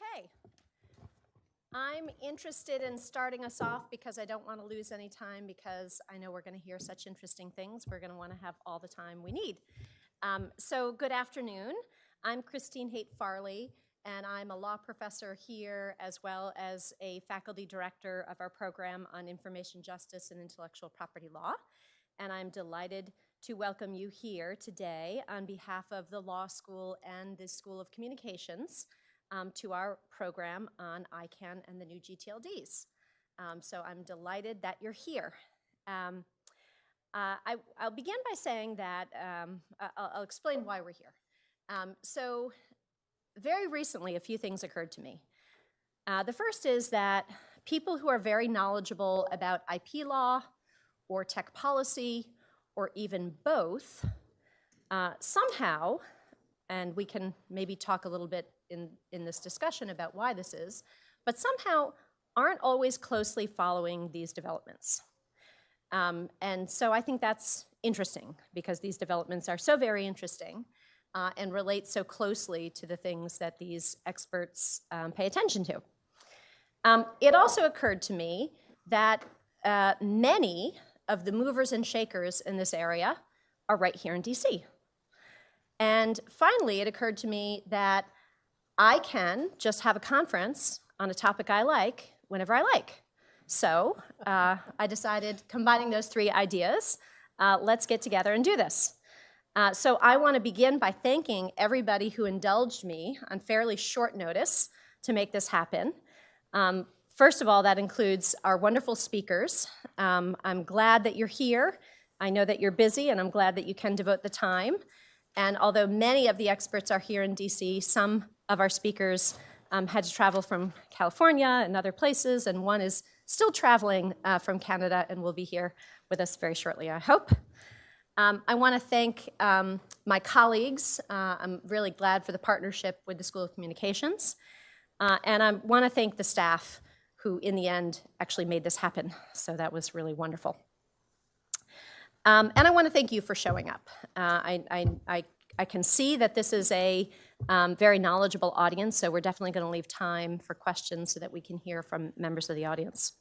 Okay. I'm interested in starting us off because I don't want to lose any time because I know we're going to hear such interesting things. We're going to want to have all the time we need. So good afternoon. I'm Christine Haight Farley, and I'm a law professor here as well as a faculty director of our program on information justice and intellectual property law. And I'm delighted to welcome you here today on behalf of the law school and the School of Communications to our program on ICANN and the new gTLDs. So I'm delighted that you're here. I'll begin by saying that I'll explain why we're here. So very recently, a few things occurred to me. The first is that people who are very knowledgeable about IP law or tech policy or even both somehow, and we can maybe talk a little bit in this discussion about why this is, but somehow aren't always closely following these developments. And so I think that's interesting because these developments are so very interesting and relate so closely to the things that these experts pay attention to. It also occurred to me that many of the movers and shakers in this area are right here in DC. And finally, it occurred to me that I can just have a conference on a topic I like whenever I like. So I decided, combining those three ideas, let's get together and do this. So I want to begin by thanking everybody who indulged me on fairly short notice to make this happen. First of all, that includes our wonderful speakers. I'm glad that you're here. I know that you're busy, and I'm glad that you can devote the time. And although many of the experts are here in DC, some of our speakers had to travel from California and other places, and one is still traveling from Canada and will be here with us very shortly, I hope. I want to thank my colleagues. I'm really glad for the partnership with the School of Communications. And I want to thank the staff who, in the end, actually made this happen. So that was really wonderful. And I want to thank you for showing up. I can see that this is a very knowledgeable audience, so we're definitely going to leave time for questions so that we can hear from members of the audience.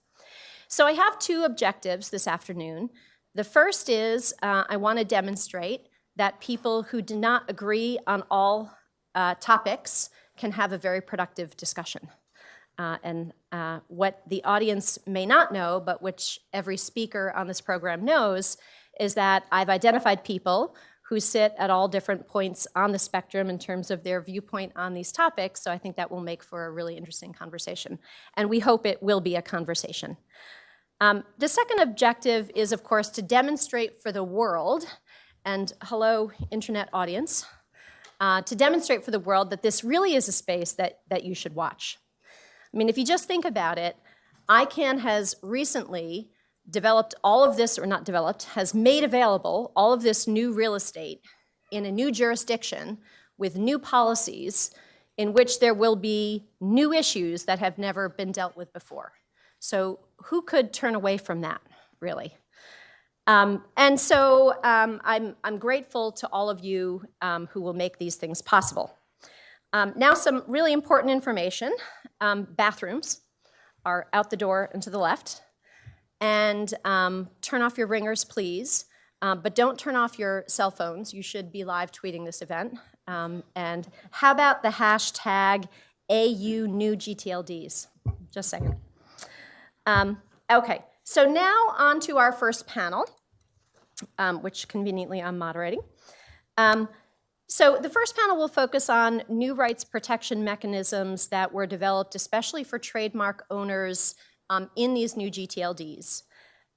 So I have two objectives this afternoon. The first is I want to demonstrate that people who do not agree on all topics can have a very productive discussion. And what the audience may not know, but which every speaker on this program knows, is that I've identified people who sit at all different points on the spectrum in terms of their viewpoint on these topics, so I think that will make for a really interesting conversation. And we hope it will be a conversation. The second objective is, of course, to demonstrate for the world, and hello, internet audience, to demonstrate for the world that this really is a space that you should watch. I mean, if you just think about it, ICANN has recently developed all of this, or not developed, has made available all of this new real estate in a new jurisdiction with new policies in which there will be new issues that have never been dealt with before. So who could turn away from that, really? And so I'm grateful to all of you who will make these things possible. Now some really important information. Bathrooms are out the door and to the left. And turn off your ringers, please. But don't turn off your cell phones. You should be live tweeting this event. And how about the hashtag #AUNewGTLDs? Just saying. Okay, so now on to our first panel, which conveniently I'm moderating. So the first panel will focus on new rights protection mechanisms that were developed especially for trademark owners in these new gTLDs.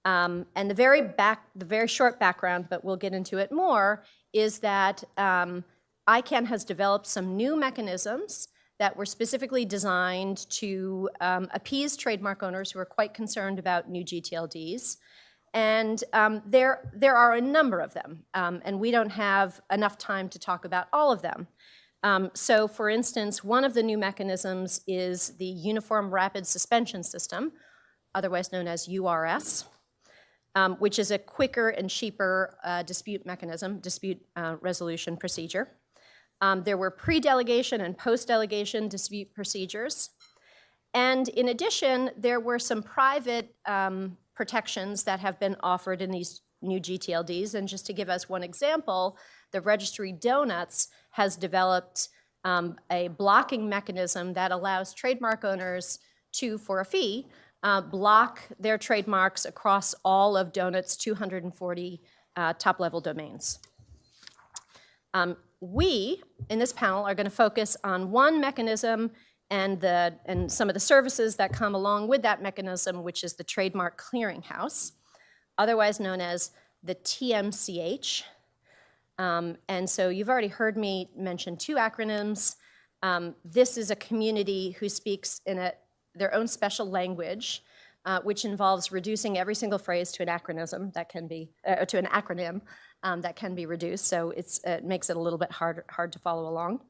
And the very short background, but we'll get into it more, is that ICANN has developed some new mechanisms that were specifically designed to appease trademark owners who are quite concerned about new gTLDs. And there are a number of them, and we don't have enough time to talk about all of them. So for instance, one of the new mechanisms is the Uniform Rapid Suspension System, otherwise known as URS, which is a quicker and cheaper dispute resolution procedure. There were pre-delegation and post-delegation dispute procedures. And in addition, there were some private protections that have been offered in these new gTLDs. And just to give us one example, the registry Donuts has developed a blocking mechanism that allows trademark owners to, for a fee, block their trademarks across all of Donut's 240 top-level domains. We, in this panel, are going to focus on one mechanism and some of the services that come along with that mechanism, which is the Trademark Clearinghouse, otherwise known as the TMCH. And so you've already heard me mention two acronyms. This is a community who speaks in their own special language, which involves reducing every single phrase to an acronym that can be reduced. So it makes it a little bit hard to follow along.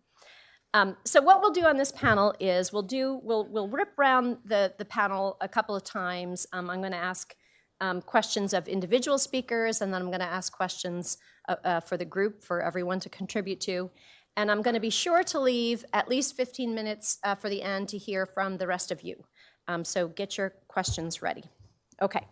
So what we'll do on this panel is we'll rip around the panel a couple of times. I'm going to ask questions of individual speakers, and then I'm going to ask questions for the group, for everyone to contribute to. And I'm going to be sure to leave at least 15 minutes for the end to hear from the rest of you. So get your questions ready. Okay.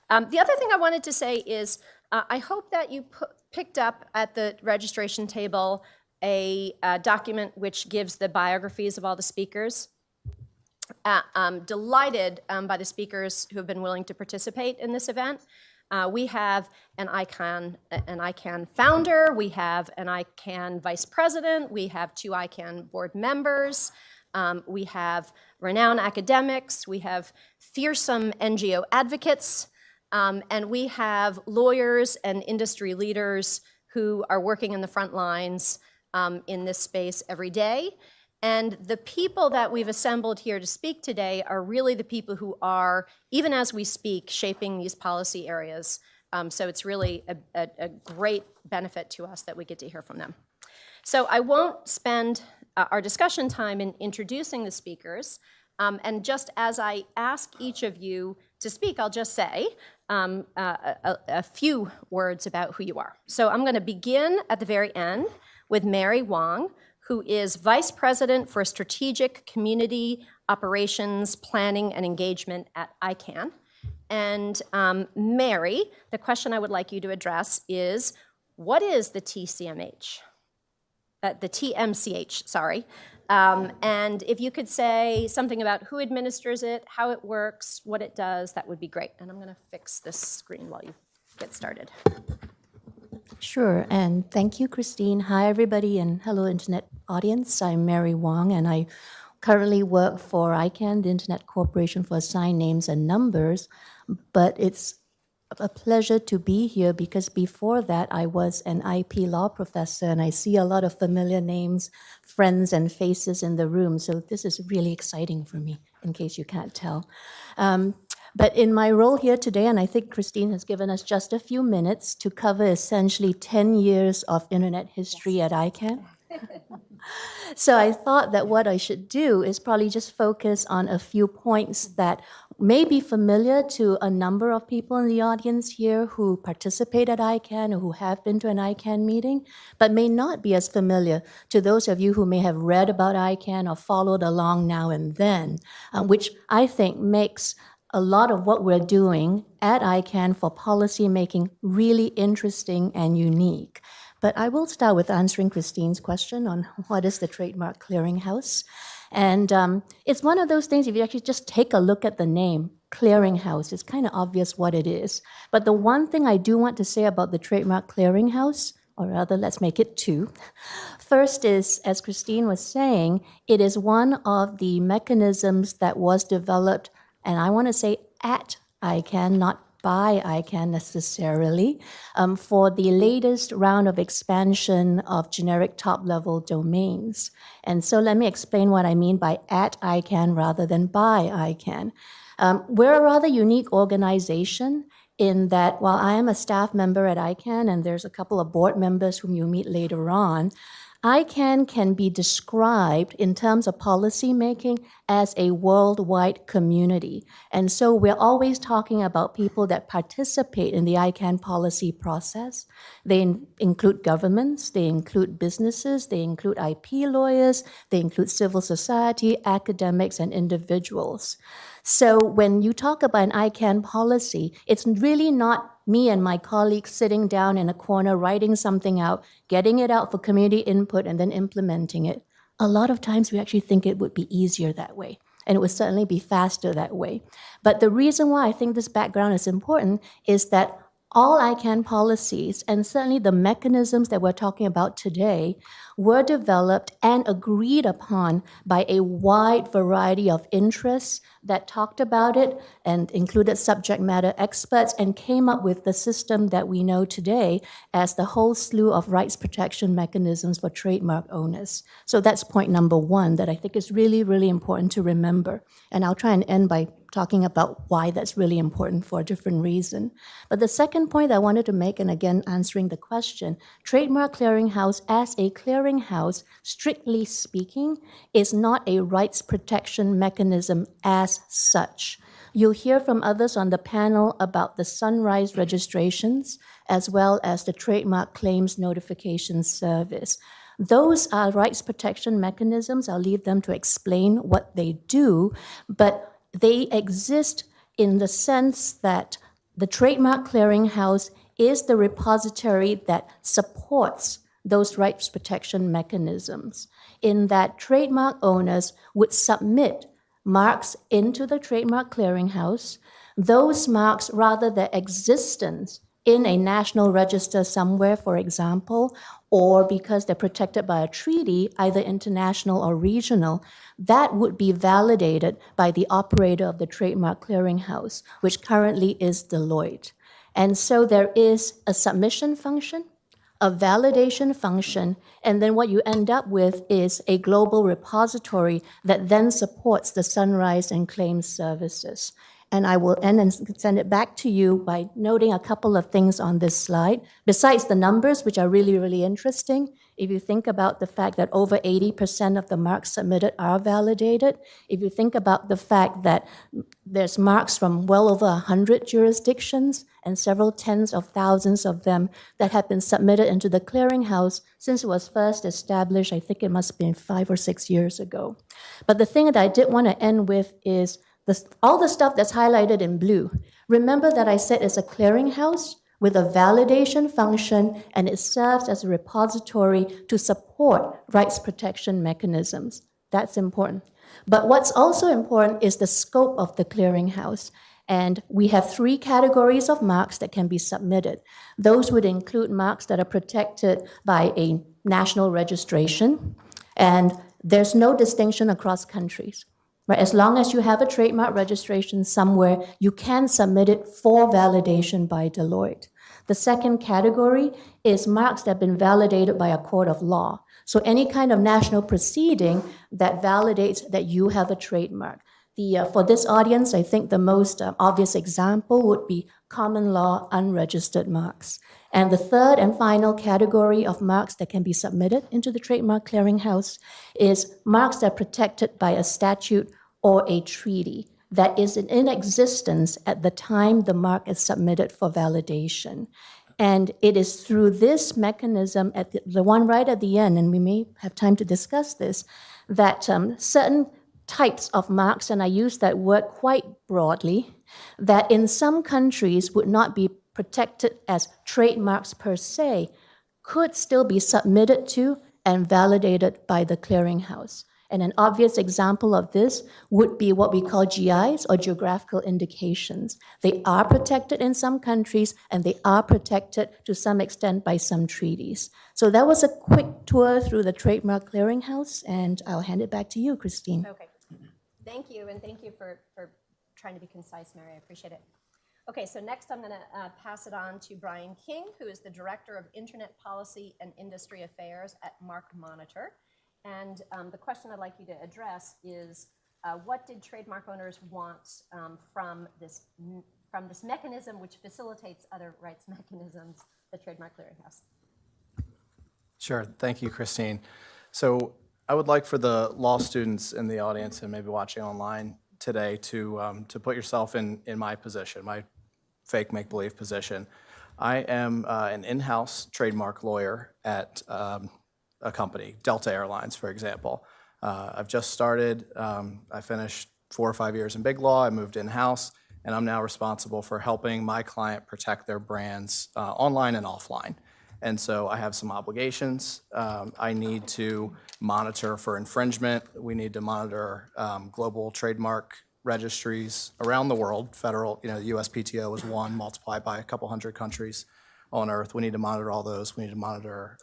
The other thing I wanted to say is I hope that you picked up at the registration table a document which gives the biographies of all the speakers. I'm delighted by the speakers who have been willing to participate in this event. We have an ICANN founder, we have an ICANN vice president, we have 2 ICANN board members, we have renowned academics, we have fearsome NGO advocates, and we have lawyers and industry leaders who are working in the front lines in this space every day. And the people that we've assembled here to speak today are really the people who are, even as we speak, shaping these policy areas. So it's really a great benefit to us that we get to hear from them. So I won't spend our discussion time in introducing the speakers. And just as I ask each of you to speak, I'll just say a few words about who you are. So I'm going to begin at the very end with Mary Wong, who is Vice President for Strategic Community Operations, Planning, and Engagement at ICANN. And Mary, the question I would like you to address is, what is the TCMH? The TMCH, sorry. And if you could say something about who administers it, how it works, what it does, that would be great. And I'm going to fix this screen while you get started. Sure, and thank you, Christine. Hi, everybody, and hello, Internet audience. I'm Mary Wong, and I currently work for ICANN, the Internet Corporation for Assigned Names and Numbers, but it's a pleasure to be here because before that, I was an IP law professor, and I see a lot of familiar names, friends, and faces in the room, so this is really exciting for me, in case you can't tell. But in my role here today, and I think Christine has given us just a few minutes to cover essentially 10 years of internet history at ICANN. So I thought that what I should do is probably just focus on a few points that may be familiar to a number of people in the audience here who participate at ICANN or who have been to an ICANN meeting, but may not be as familiar to those of you who may have read about ICANN or followed along now and then, which I think makes a lot of what we're doing at ICANN for policy making really interesting and unique. But I will start with answering Christine's question on what is the Trademark Clearinghouse. And it's one of those things, if you actually just take a look at the name, Clearinghouse, it's kind of obvious what it is. But the one thing I do want to say about the Trademark Clearinghouse, or rather, let's make it two. First is, as Christine was saying, it is one of the mechanisms that was developed, and I want to say at ICANN, not by ICANN necessarily, for the latest round of expansion of generic top-level domains. And so let me explain what I mean by at ICANN rather than by ICANN. We're a rather unique organization in that while I am a staff member at ICANN, and there's a couple of board members whom you'll meet later on, ICANN can be described in terms of policy making as a worldwide community. And so we're always talking about people that participate in the ICANN policy process. They include governments, they include businesses, they include IP lawyers, they include civil society, academics, and individuals. So when you talk about an ICANN policy, it's really not me and my colleagues sitting down in a corner, writing something out, getting it out for community input, and then implementing it. A lot of times we actually think it would be easier that way, and it would certainly be faster that way. But the reason why I think this background is important is that all ICANN policies, and certainly the mechanisms that we're talking about today, were developed and agreed upon by a wide variety of interests that talked about it and included subject matter experts and came up with the system that we know today as the whole slew of rights protection mechanisms for trademark owners. So that's point number one that I think is really, really important to remember. And I'll try and end by talking about why that's really important for a different reason. But the second point I wanted to make, and again answering the question, Trademark Clearinghouse as a clearinghouse, strictly speaking, is not a rights protection mechanism as such. You'll hear from others on the panel about the Sunrise registrations, as well as the Trademark Claims Notification Service. Those are rights protection mechanisms. I'll leave them to explain what they do, but they exist in the sense that the Trademark Clearinghouse is the repository that supports those rights protection mechanisms, in that trademark owners would submit marks into the Trademark Clearinghouse. Those marks, rather their existence in a national register somewhere, for example, or because they're protected by a treaty, either international or regional, that would be validated by the operator of the Trademark Clearinghouse, which currently is Deloitte. And so there is a submission function, a validation function, and then what you end up with is a global repository that then supports the Sunrise and Claims services. And I will end and send it back to you by noting a couple of things on this slide. Besides the numbers, which are really, really interesting, if you think about the fact that over 80% of the marks submitted are validated, if you think about the fact that there's marks from well over 100 jurisdictions and several tens of thousands of them that have been submitted into the clearinghouse since it was first established, I think it must have been 5 or 6 years ago. But the thing that I did want to end with is all the stuff that's highlighted in blue. Remember that I said it's a clearinghouse with a validation function, and it serves as a repository to support rights protection mechanisms. That's important. But what's also important is the scope of the clearinghouse. And we have 3 categories of marks that can be submitted. Those would include marks that are protected by a national registration, and there's no distinction across countries. Right? As long as you have a trademark registration somewhere, you can submit it for validation by Deloitte. The second category is marks that have been validated by a court of law. So any kind of national proceeding that validates that you have a trademark. For this audience, I think the most obvious example would be common law unregistered marks. And the third and final category of marks that can be submitted into the Trademark Clearinghouse is marks that are protected by a statute or a treaty that is in existence at the time the mark is submitted for validation. And it is through this mechanism, at the one right at the end, and we may have time to discuss this, that certain types of marks, and I use that word quite broadly, that in some countries would not be protected as trademarks per se, could still be submitted to and validated by the clearinghouse. And an obvious example of this would be what we call GIs, or geographical indications. They are protected in some countries, and they are protected to some extent by some treaties. So that was a quick tour through the Trademark Clearinghouse, and I'll hand it back to you, Christine. Okay. Thank you, and thank you for trying to be concise, Mary. I appreciate it. Okay, so next I'm going to pass it on to Brian King, who is the Director of Internet Policy and Industry Affairs at MarkMonitor. And the question I'd like you to address is, what did trademark owners want from this mechanism which facilitates other rights mechanisms, the Trademark Clearinghouse? Sure, thank you, Christine. So I would like for the law students in the audience and maybe watching online today to put yourself in my position, my fake make-believe position. I am an in-house trademark lawyer at a company, Delta Airlines, for example. I've just started. I finished 4 or 5 years in big law. I moved in-house, and I'm now responsible for helping my client protect their brands online and offline. And so I have some obligations. I need to monitor for infringement. We need to monitor global trademark registries around the world. Federal, USPTO is one, multiplied by a couple hundred countries on Earth. We need to monitor all those. We need to monitor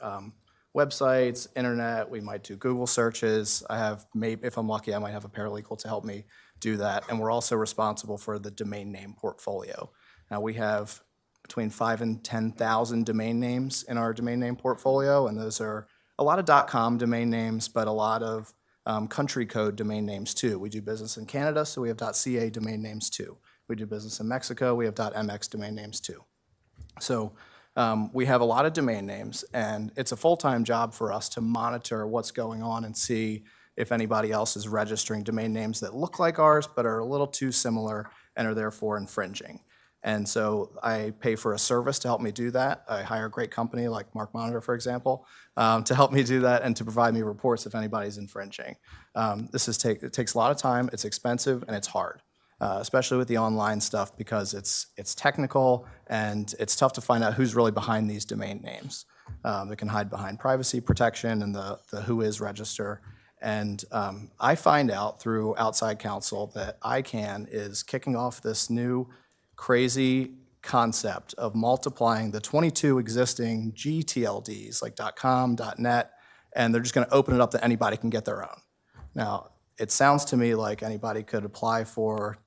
websites, internet. We might do Google searches. I have, maybe if I'm lucky, I might have a paralegal to help me do that. And we're also responsible for the domain name portfolio. Now we have between 5,000 and 10,000 domain names in our domain name portfolio, and those are a lot of .com domain names, but a lot of country code domain names too. We do business in Canada, so we have .ca domain names too. We do business in Mexico, we have .mx domain names too. So we have a lot of domain names, and it's a full-time job for us to monitor what's going on and see if anybody else is registering domain names that look like ours but are a little too similar and are therefore infringing. And so I pay for a service to help me do that. I hire a great company like MarkMonitor, for example, to help me do that and to provide me reports if anybody's infringing. It takes a lot of time, it's expensive, and it's hard, especially with the online stuff because it's technical and it's tough to find out who's really behind these domain names. They can hide behind privacy protection and the who is register. And I find out through outside counsel that ICANN is kicking off this new crazy concept of multiplying the 22 existing gTLDs like .com, .net, and they're just going to open it up that anybody can get their own. Now, it sounds to me like anybody could apply for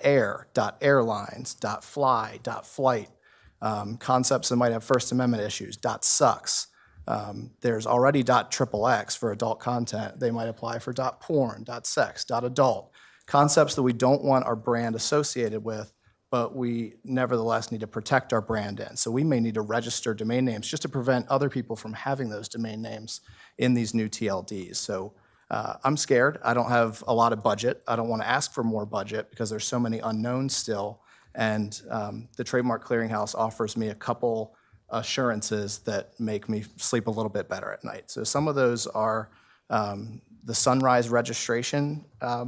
.air, .airlines, .fly, .flight, concepts that might have First Amendment issues, .sucks. There's already .xxx for adult content. They might apply for .porn, .sex, .adult. Concepts that we don't want our brand associated with, but we nevertheless need to protect our brand in. So we may need to register domain names just to prevent other people from having those domain names in these new TLDs. So I'm scared. I don't have a lot of budget. I don't want to ask for more budget because there's so many unknowns still. And the Trademark Clearinghouse offers me a couple assurances that make me sleep a little bit better at night. So some of those are the sunrise registration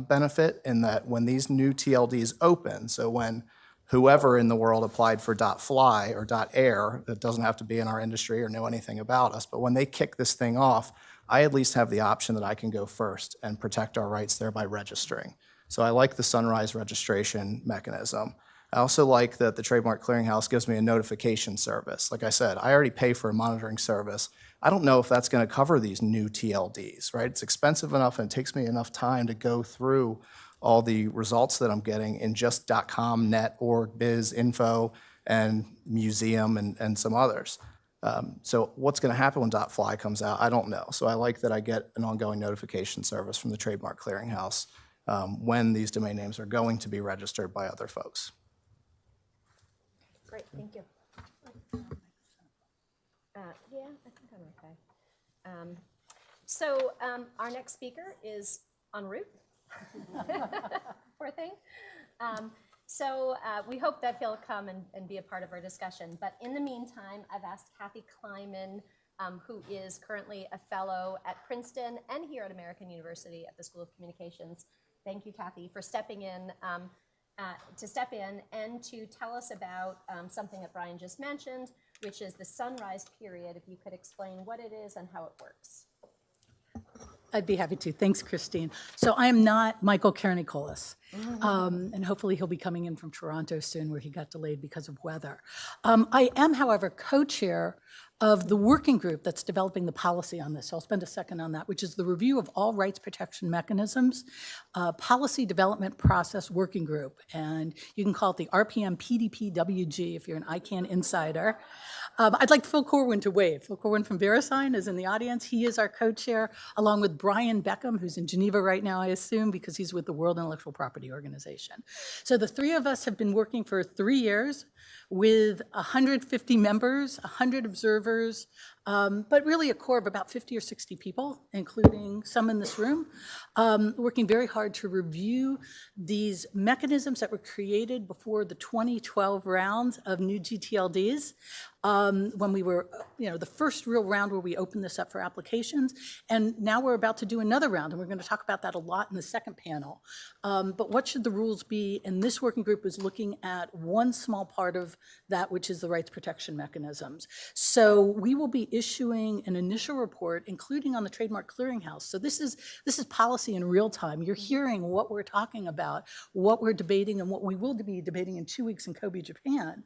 benefit in that when these new TLDs open, so when whoever in the world applied for .fly or .air, that doesn't have to be in our industry or know anything about us, but when they kick this thing off, I at least have the option that I can go first and protect our rights there by registering. So I like the sunrise registration mechanism. I also like that the Trademark Clearinghouse gives me a notification service. Like I said, I already pay for a monitoring service. I don't know if that's going to cover these new TLDs, right? It's expensive enough and it takes me enough time to go through all the results that I'm getting in just .com, net, org, biz, info, and museum, and some others. So what's going to happen when .fly comes out? I don't know. So I like that I get an ongoing notification service from the Trademark Clearinghouse when these domain names are going to be registered by other folks. Great, thank you. Yeah, I think I'm okay. So our next speaker is en route. Poor thing. So we hope that he'll come and be a part of our discussion. But in the meantime, I've asked Kathy Kleiman, who is currently a fellow at Princeton and here at American University at the School of Communications. Thank you, Kathy, for stepping in and to tell us about something that Brian just mentioned, which is the sunrise period. If you could explain what it is and how it works. I'd be happy to. Thanks, Christine. So I am not Michael Karanicolas, and hopefully he'll be coming in from Toronto soon where he got delayed because of weather. I am, however, co-chair of the working group that's developing the policy on this. So I'll spend a second on that, which is the Review of All Rights Protection Mechanisms Policy Development Process Working Group. And you can call it the RPM PDP WG if you're an ICANN insider. I'd like Phil Corwin to wave. Phil Corwin from VeriSign is in the audience. He is our co-chair, along with Brian Beckham, who's in Geneva right now, I assume, because he's with the World Intellectual Property Organization. So the three of us have been working for 3 years with 150 members, 100 observers, but really a core of about 50 or 60 people, including some in this room, working very hard to review these mechanisms that were created before the 2012 round of new gTLDs, when we were, the first real round where we opened this up for applications. And now we're about to do another round, and we're going to talk about that a lot in the second panel. But what should the rules be? And this working group was looking at one small part of that, which is the rights protection mechanisms. So we will be issuing an initial report, including on the Trademark Clearinghouse. So this is policy in real time. You're hearing what we're talking about, what we're debating, and what we will be debating in 2 weeks in Kobe, Japan.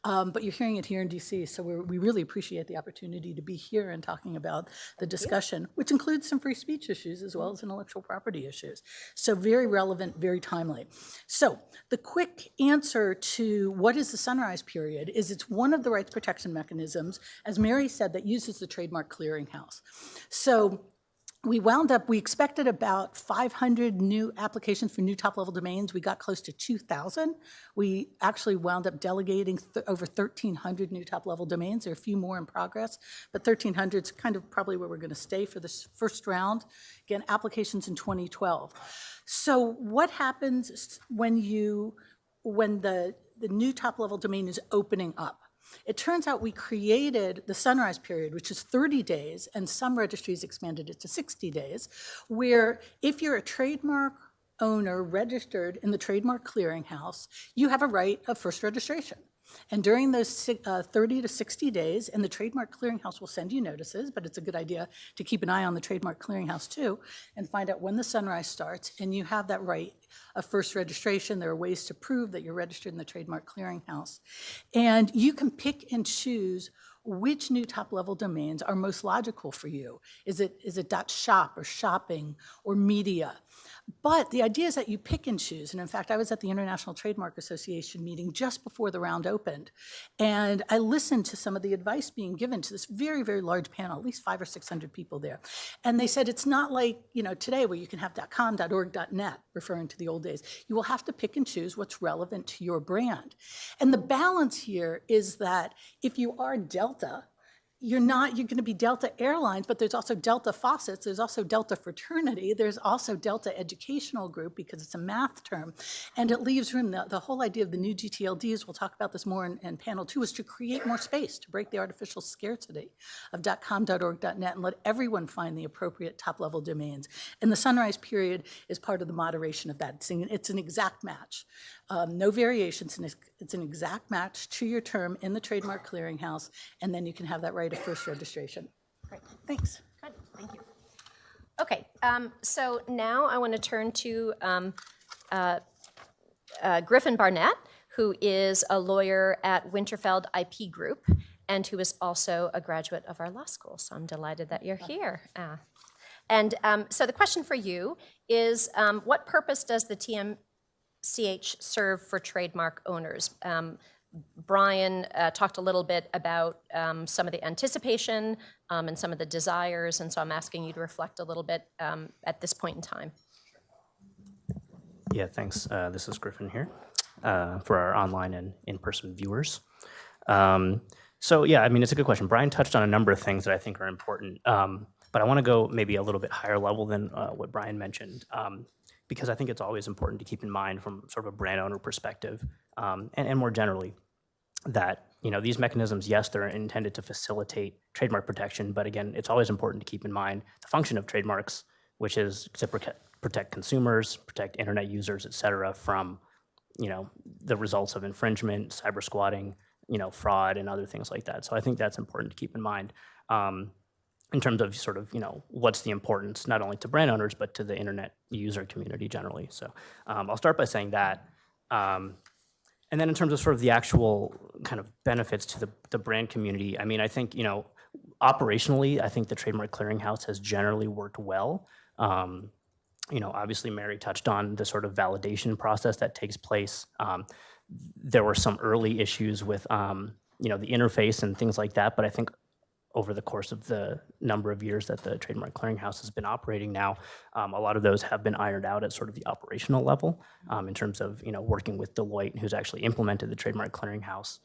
But you're hearing it here in DC, so we really appreciate the opportunity to be here and talking about the discussion, which includes some free speech issues as well as intellectual property issues. So very relevant, very timely. So the quick answer to what is the sunrise period is it's one of the rights protection mechanisms, as Mary said, that uses the Trademark Clearinghouse. So we expected about 500 new applications for new top-level domains. We got close to 2,000. We actually wound up delegating over 1,300 new top-level domains. There are a few more in progress, but 1,300 is kind of probably where we're going to stay for this first round. Again, applications in 2012. So what happens when the new top-level domain is opening up? It turns out we created the sunrise period, which is 30 days, and some registries expanded it to 60 days, where if you're a trademark owner registered in the Trademark Clearinghouse, you have a right of first registration. And during those 30 to 60 days, and the Trademark Clearinghouse will send you notices, but it's a good idea to keep an eye on the Trademark Clearinghouse too, and find out when the sunrise starts, and you have that right of first registration. There are ways to prove that you're registered in the Trademark Clearinghouse. And you can pick and choose which new top-level domains are most logical for you. Is it .shop or shopping or media? But the idea is that you pick and choose. And in fact, I was at the International Trademark Association meeting just before the round opened. And I listened to some of the advice being given to this very, very large panel, at least 500 or 600 people there. And they said, it's not like today where you can have .com, .org, .net, referring to the old days. You will have to pick and choose what's relevant to your brand. And the balance here is that if you are Delta, you're going to be Delta Airlines, but there's also Delta Faucets, there's also Delta Fraternity, there's also Delta Educational Group, because it's a math term, and it leaves room. The whole idea of the new gTLDs, we'll talk about this more in panel 2, is to create more space, to break the artificial scarcity of .com, .org, .net, and let everyone find the appropriate top-level domains. And the sunrise period is part of the moderation of that. It's an exact match. No variations, and it's an exact match to your term in the Trademark Clearinghouse, and then you can have that right of first registration. Great. Thanks. Good, thank you. Okay, so now I want to turn to Griffin Barnett, who is a lawyer at Winterfeldt IP Group, and who is also a graduate of our law school, so I'm delighted that you're here. So the question for you is, what purpose does the TMCH serve for trademark owners? Brian talked a little bit about some of the anticipation and some of the desires, and so I'm asking you to reflect a little bit at this point in time. Yeah, thanks. This is Griffin here for our online and in-person viewers. So yeah, I mean, it's a good question. Brian touched on a number of things that I think are important, but I want to go maybe a little bit higher level than what Brian mentioned, because I think it's always important to keep in mind from sort of a brand owner perspective, and more generally, that these mechanisms, yes, they're intended to facilitate trademark protection, but again, it's always important to keep in mind the function of trademarks, which is to protect consumers, protect internet users, et cetera, from the results of infringement, cyber squatting, fraud, and other things like that. So I think that's important to keep in mind in terms of sort of what's the importance not only to brand owners but to the internet user community generally. So I'll start by saying that. And then in terms of sort of the actual kind of benefits to the brand community, I mean, I think, operationally, I think the Trademark Clearinghouse has generally worked well. Obviously Mary touched on the sort of validation process that takes place. There were some early issues with the interface and things like that. But I think over the course of the number of years that the Trademark Clearinghouse has been operating now, a lot of those have been ironed out at sort of the operational level in terms of working with Deloitte, who's actually implemented the Trademark Clearinghouse,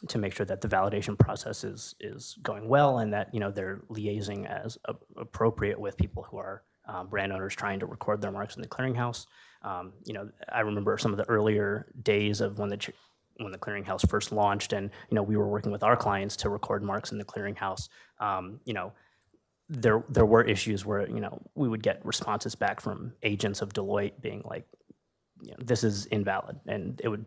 to make sure that the validation process is going well and that they're liaising as appropriate with people who are brand owners trying to record their marks in the clearinghouse. I remember some of the earlier days of when the clearinghouse first launched, and we were working with our clients to record marks in the clearinghouse. There were issues where we would get responses back from agents of Deloitte being like, this is invalid, and it would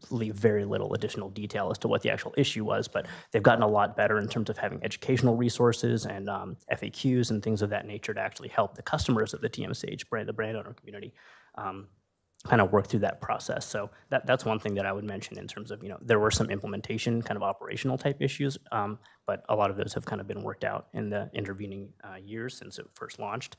leave very little additional detail as to what the actual issue was. But they've gotten a lot better in terms of having educational resources and FAQs and things of that nature to actually help the customers of the TMCH brand, the brand owner community, kind of work through that process. So that's one thing that I would mention in terms of, there were some implementation kind of operational type issues, but a lot of those have kind of been worked out in the intervening years since it first launched.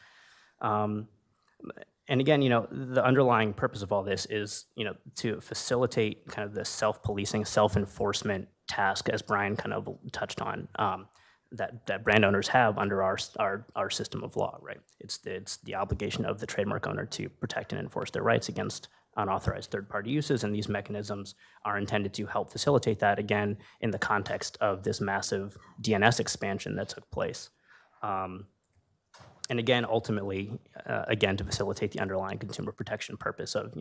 And again, the underlying purpose of all this is, to facilitate kind of the self-policing, self-enforcement task, as Brian kind of touched on, that brand owners have under our system of law, right? It's the obligation of the trademark owner to protect and enforce their rights against unauthorized third-party uses, and these mechanisms are intended to help facilitate that, again, in the context of this massive DNS expansion that took place. And again, ultimately, again, to facilitate the underlying consumer protection purpose of,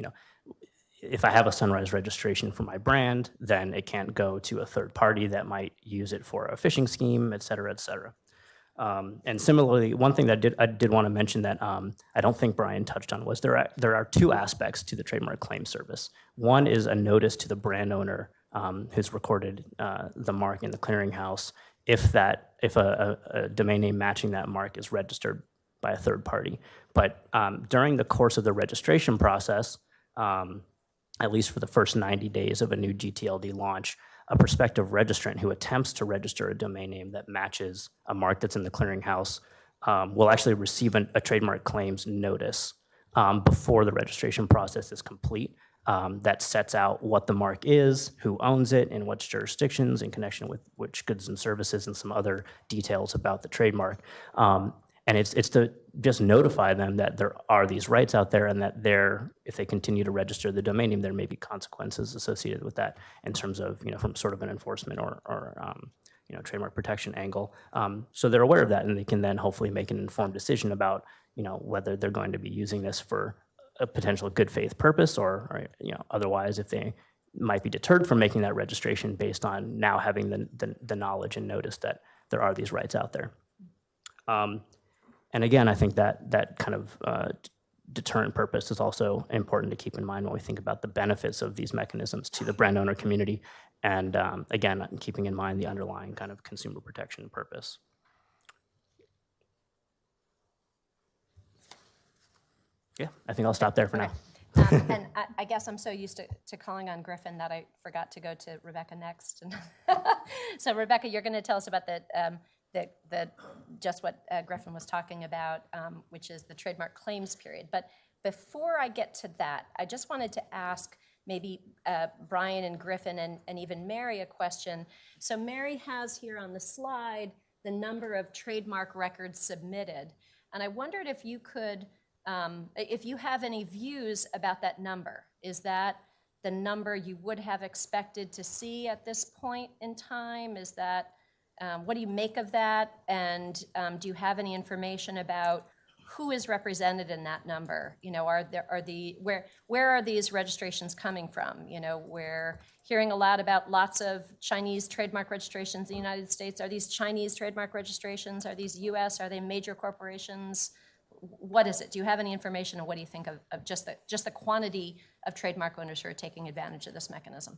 if I have a Sunrise registration for my brand, then it can't go to a third party that might use it for a phishing scheme, et cetera, et cetera. And similarly, one thing that I did want to mention that I don't think Brian touched on was there are two aspects to the trademark claim service. One is a notice to the brand owner who's recorded the mark in the clearinghouse if a domain name matching that mark is registered by a third party. But during the course of the registration process, at least for the first 90 days of a new gTLD launch, a prospective registrant who attempts to register a domain name that matches a mark that's in the clearinghouse will actually receive a trademark claims notice before the registration process is complete. That sets out what the mark is, who owns it, in which jurisdictions, in connection with which goods and services, and some other details about the trademark. And it's to just notify them that there are these rights out there, and that if they continue to register the domain name, there may be consequences associated with that in terms of, from sort of an enforcement or trademark protection angle. So they're aware of that, and they can then hopefully make an informed decision about, whether they're going to be using this for a potential good faith purpose or otherwise, if they might be deterred from making that registration based on now having the knowledge and notice that there are these rights out there. And again, I think that kind of deterrent purpose is also important to keep in mind when we think about the benefits of these mechanisms to the brand owner community, and again, keeping in mind the underlying kind of consumer protection purpose. Yeah, I think I'll stop there for now. And I guess I'm so used to calling on Griffin that I forgot to go to Rebecca next. So Rebecca, you're going to tell us about just what Griffin was talking about, which is the trademark claims period. But before I get to that, I just wanted to ask maybe Brian and Griffin and even Mary a question. So Mary has here on the slide the number of trademark records submitted. And I wondered if you could, if you have any views about that number. Is that the number you would have expected to see at this point in time? Is that, what do you make of that? And do you have any information about who is represented in that number? Where are these registrations coming from? We're hearing a lot about lots of Chinese trademark registrations in the United States. Are these Chinese trademark registrations? Are these US? Are they major corporations? What is it? Do you have any information, and what do you think of just the quantity of trademark owners who are taking advantage of this mechanism?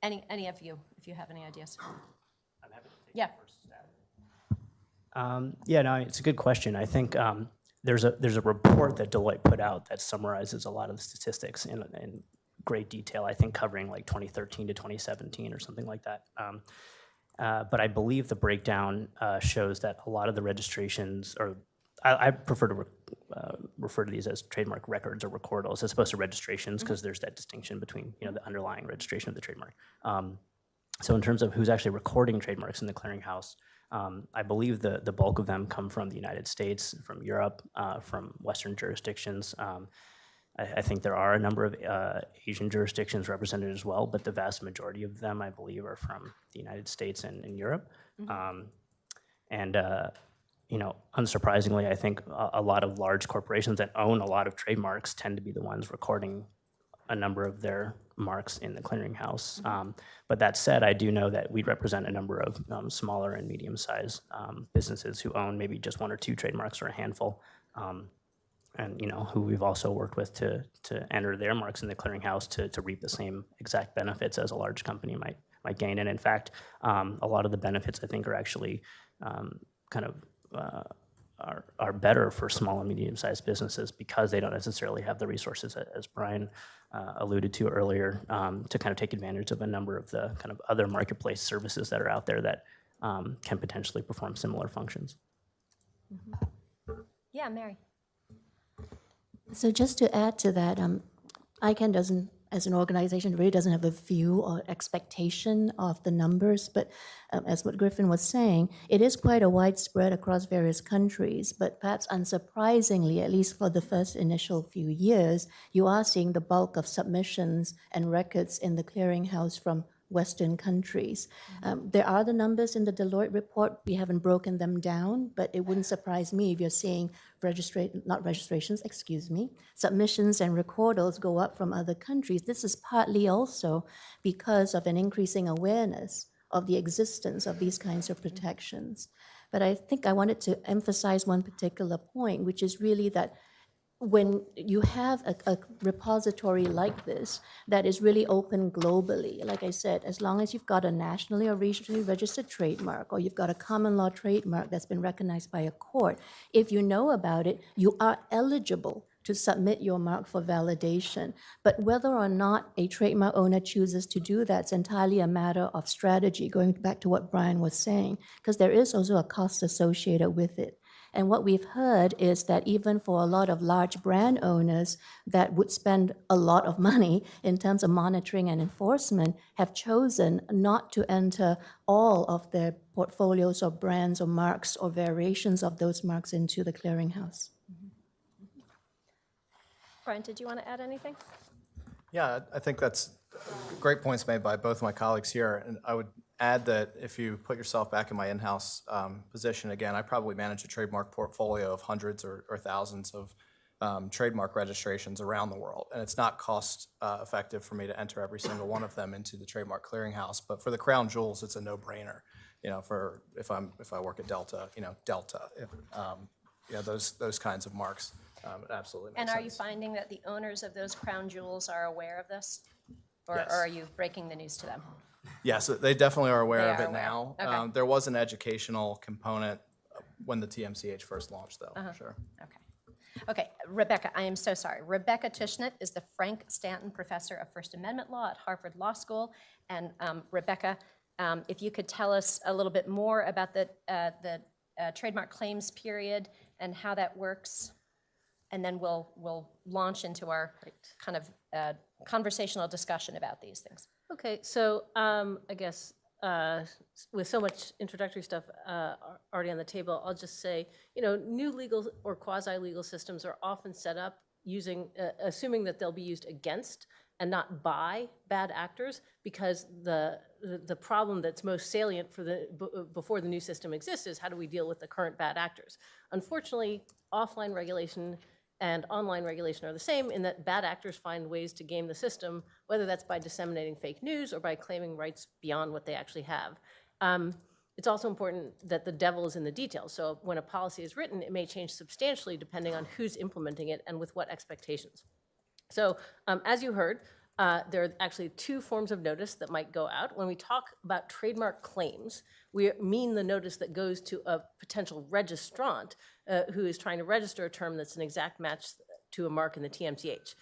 Any of you, if you have any ideas? I'm happy to take the first stab. No, it's a good question. I think there's a report that Deloitte put out that summarizes a lot of the statistics in great detail, I think covering like 2013 to 2017 or something like that. But I believe the breakdown shows that a lot of the registrations, or I prefer to refer to these as trademark records or recordals as opposed to registrations, because there's that distinction between the underlying registration of the trademark. So in terms of who's actually recording trademarks in the clearinghouse, I believe the bulk of them come from the United States, from Europe, from Western jurisdictions. I think there are a number of Asian jurisdictions represented as well, but the vast majority of them, I believe, are from the United States and Europe. Unsurprisingly, I think a lot of large corporations that own a lot of trademarks tend to be the ones recording a number of their marks in the clearinghouse. But that said, I do know that we represent a number of smaller and medium-sized businesses who own maybe just one or two trademarks or a handful, and who we've also worked with to enter their marks in the clearinghouse to reap the same exact benefits as a large company might gain. And in fact, a lot of the benefits I think are actually are better for small and medium-sized businesses because they don't necessarily have the resources, as Brian alluded to earlier, to kind of take advantage of a number of the kind of other marketplace services that are out there that can potentially perform similar functions. Yeah, Mary. So just to add to that, ICANN doesn't, as an organization, really doesn't have a view or expectation of the numbers, but as what Griffin was saying, it is quite a widespread across various countries, but perhaps unsurprisingly, at least for the first initial few years, you are seeing the bulk of submissions and records in the clearinghouse from Western countries. There are the numbers in the Deloitte report. We haven't broken them down, but it wouldn't surprise me if you're seeing submissions and recordals go up from other countries. This is partly also because of an increasing awareness of the existence of these kinds of protections. But I think I wanted to emphasize one particular point, which is really that when you have a repository like this that is really open globally, like I said, as long as you've got a nationally or regionally registered trademark, or you've got a common law trademark that's been recognized by a court, if you know about it, you are eligible to submit your mark for validation. But whether or not a trademark owner chooses to do that is entirely a matter of strategy, going back to what Brian was saying, because there is also a cost associated with it. And what we've heard is that even for a lot of large brand owners that would spend a lot of money in terms of monitoring and enforcement have chosen not to enter all of their portfolios or brands or marks or variations of those marks into the clearinghouse. Brian, did you want to add anything? Yeah, I think that's great points made by both of my colleagues here. And I would add that if you put yourself back in my in-house position, again, I probably manage a trademark portfolio of hundreds or thousands of trademark registrations around the world. And it's not cost effective for me to enter every single one of them into the trademark clearinghouse. But for the crown jewels, it's a no-brainer. For if I work at Delta, Delta, those kinds of marks. It absolutely makes sense. And are you finding that the owners of those crown jewels are aware of this? Or Yes. are you breaking the news to them? Yes, they definitely are aware They of are it aware. now. Okay. There was an educational component when the TMCH first launched, though, for sure. Okay, Rebecca, I am so sorry. Rebecca Tushnet is the Frank Stanton Professor of First Amendment Law at Harvard Law School. And Rebecca, if you could tell us a little bit more about the trademark claims period and how that works, and then we'll launch into our kind of conversational discussion about these things. Okay, so I guess with so much introductory stuff already on the table, I'll just say, new legal or quasi-legal systems are often set up assuming that they'll be used against and not by bad actors, because the problem that's most salient before the new system exists is how do we deal with the current bad actors. Unfortunately, offline regulation and online regulation are the same in that bad actors find ways to game the system, whether that's by disseminating fake news or by claiming rights beyond what they actually have. It's also important that the devil is in the details. So when a policy is written, it may change substantially depending on who's implementing it and with what expectations. So as you heard, there are actually two forms of notice that might go out. When we talk about trademark claims, we mean the notice that goes to a potential registrant who is trying to register a term that's an exact match to a mark in the TMCH.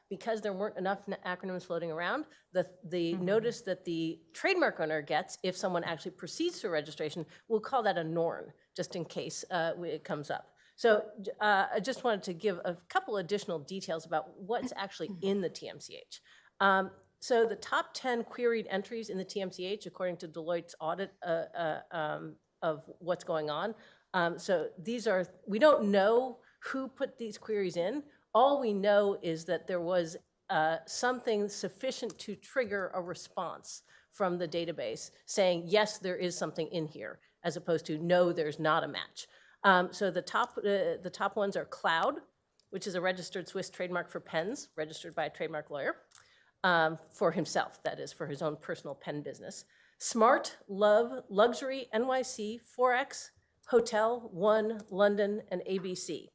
Because there weren't enough acronyms floating around, the notice that the trademark owner gets if someone actually proceeds to registration, we'll call that a NORN, just in case it comes up. So I just wanted to give a couple additional details about what's actually in the TMCH. So the top 10 queried entries in the TMCH, according to Deloitte's audit of what's going on. So these are, we don't know who put these queries in. All we know is that there was something sufficient to trigger a response from the database saying, yes, there is something in here, as opposed to, no, there's not a match. So the top ones are Cloud, which is a registered Swiss trademark for pens, registered by a trademark lawyer, for himself, that is, for his own personal pen business. Smart, Love, Luxury, NYC, Forex, Hotel, One, London, and ABC.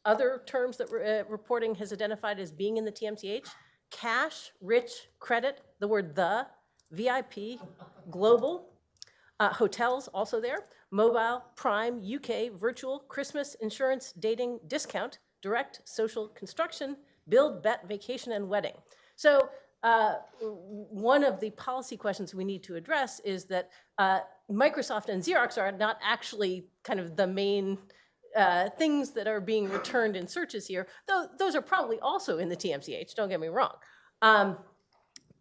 Other terms that reporting has identified as being in the TMCH: cash, rich, credit, the word the, VIP, global, hotels also there, mobile, prime, UK, virtual, Christmas, insurance, dating, discount, direct, social, construction, build, bet, vacation, and wedding. So one of the policy questions we need to address is that Microsoft and Xerox are not actually kind of the main things that are being returned in searches here, though those are probably also in the TMCH, don't get me wrong.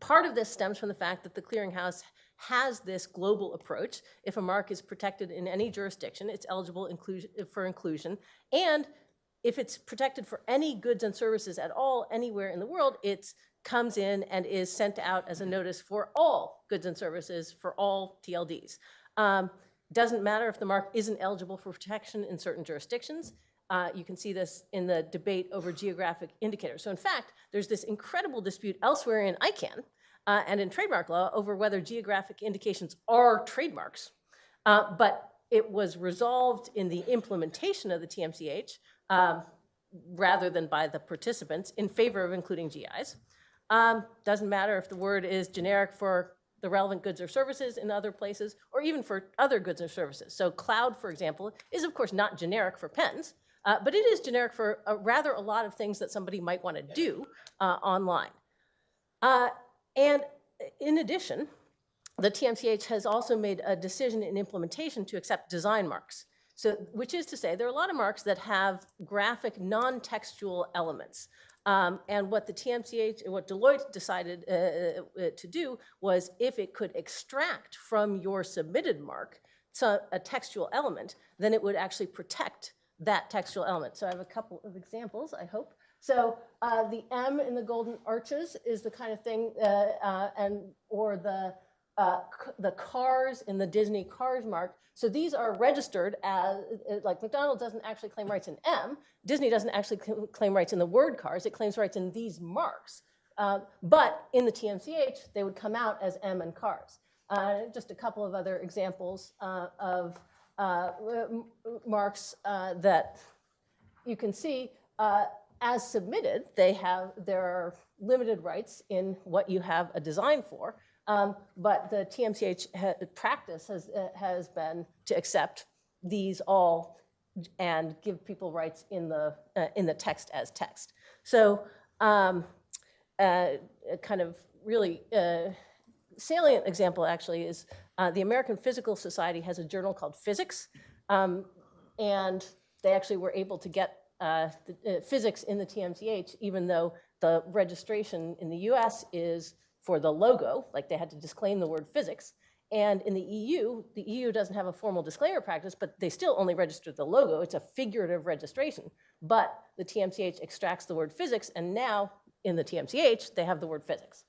Part of this stems from the fact that the clearinghouse has this global approach. If a mark is protected in any jurisdiction, it's eligible for inclusion. And if it's protected for any goods and services at all, anywhere in the world, it comes in and is sent out as a notice for all goods and services for all TLDs. Doesn't matter if the mark isn't eligible for protection in certain jurisdictions. You can see this in the debate over geographic indicators. So in fact, there's this incredible dispute elsewhere in ICANN and in trademark law over whether geographic indications are trademarks. But it was resolved in the implementation of the TMCH rather than by the participants in favor of including GIs. Doesn't matter if the word is generic for the relevant goods or services in other places, or even for other goods or services. So cloud, for example, is of course not generic for pens, but it is generic for rather a lot of things that somebody might want to do online. And in addition, the TMCH has also made a decision in implementation to accept design marks. So, which is to say, there are a lot of marks that have graphic, non-textual elements. And what the TMCH, what Deloitte decided to do was, if it could extract from your submitted mark a textual element, then it would actually protect that textual element. So I have a couple of examples, I hope. So the M in the golden arches is the kind of thing, or the cars in the Disney Cars mark. So these are registered as, like McDonald's doesn't actually claim rights in M, Disney doesn't actually claim rights in the word cars, it claims rights in these marks. But in the TMCH, they would come out as M and cars. Just a couple of other examples of marks that you can see. As submitted, there are limited rights in what you have a design for. But the TMCH practice has been to accept these all and give people rights in the text as text. So a kind of really salient example actually is the American Physical Society has a journal called Physics, and they actually were able to get physics in the TMCH, even though the registration in the US is for the logo, like they had to disclaim the word physics. And in the EU doesn't have a formal disclaimer practice, but they still only register the logo. It's a figurative registration. But the TMCH extracts the word physics, and now in the TMCH, they have the word physics.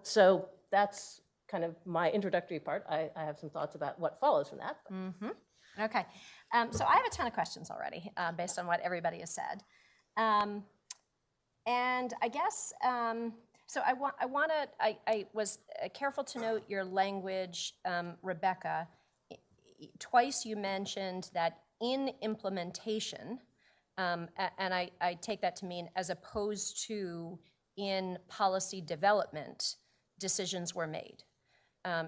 So that's kind of my introductory part. I have some thoughts about what follows from that. Okay, so I have a ton of questions already based on what everybody has said. And I guess, so I was careful to note your language, Rebecca. Twice you mentioned that in implementation, and I take that to mean as opposed to in policy development, decisions were made.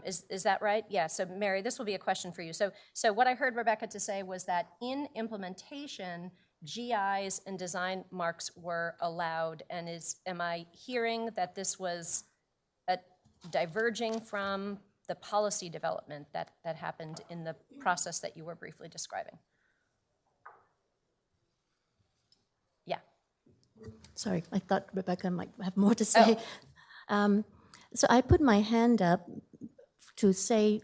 Is that right? Yeah, so Mary, this will be a question for you. So what I heard Rebecca to say was that in implementation, GIs and design marks were allowed, and am I hearing that this was diverging from the policy development that happened in the process that you were briefly describing? Sorry, I thought Rebecca might have more to say. So I put my hand up to say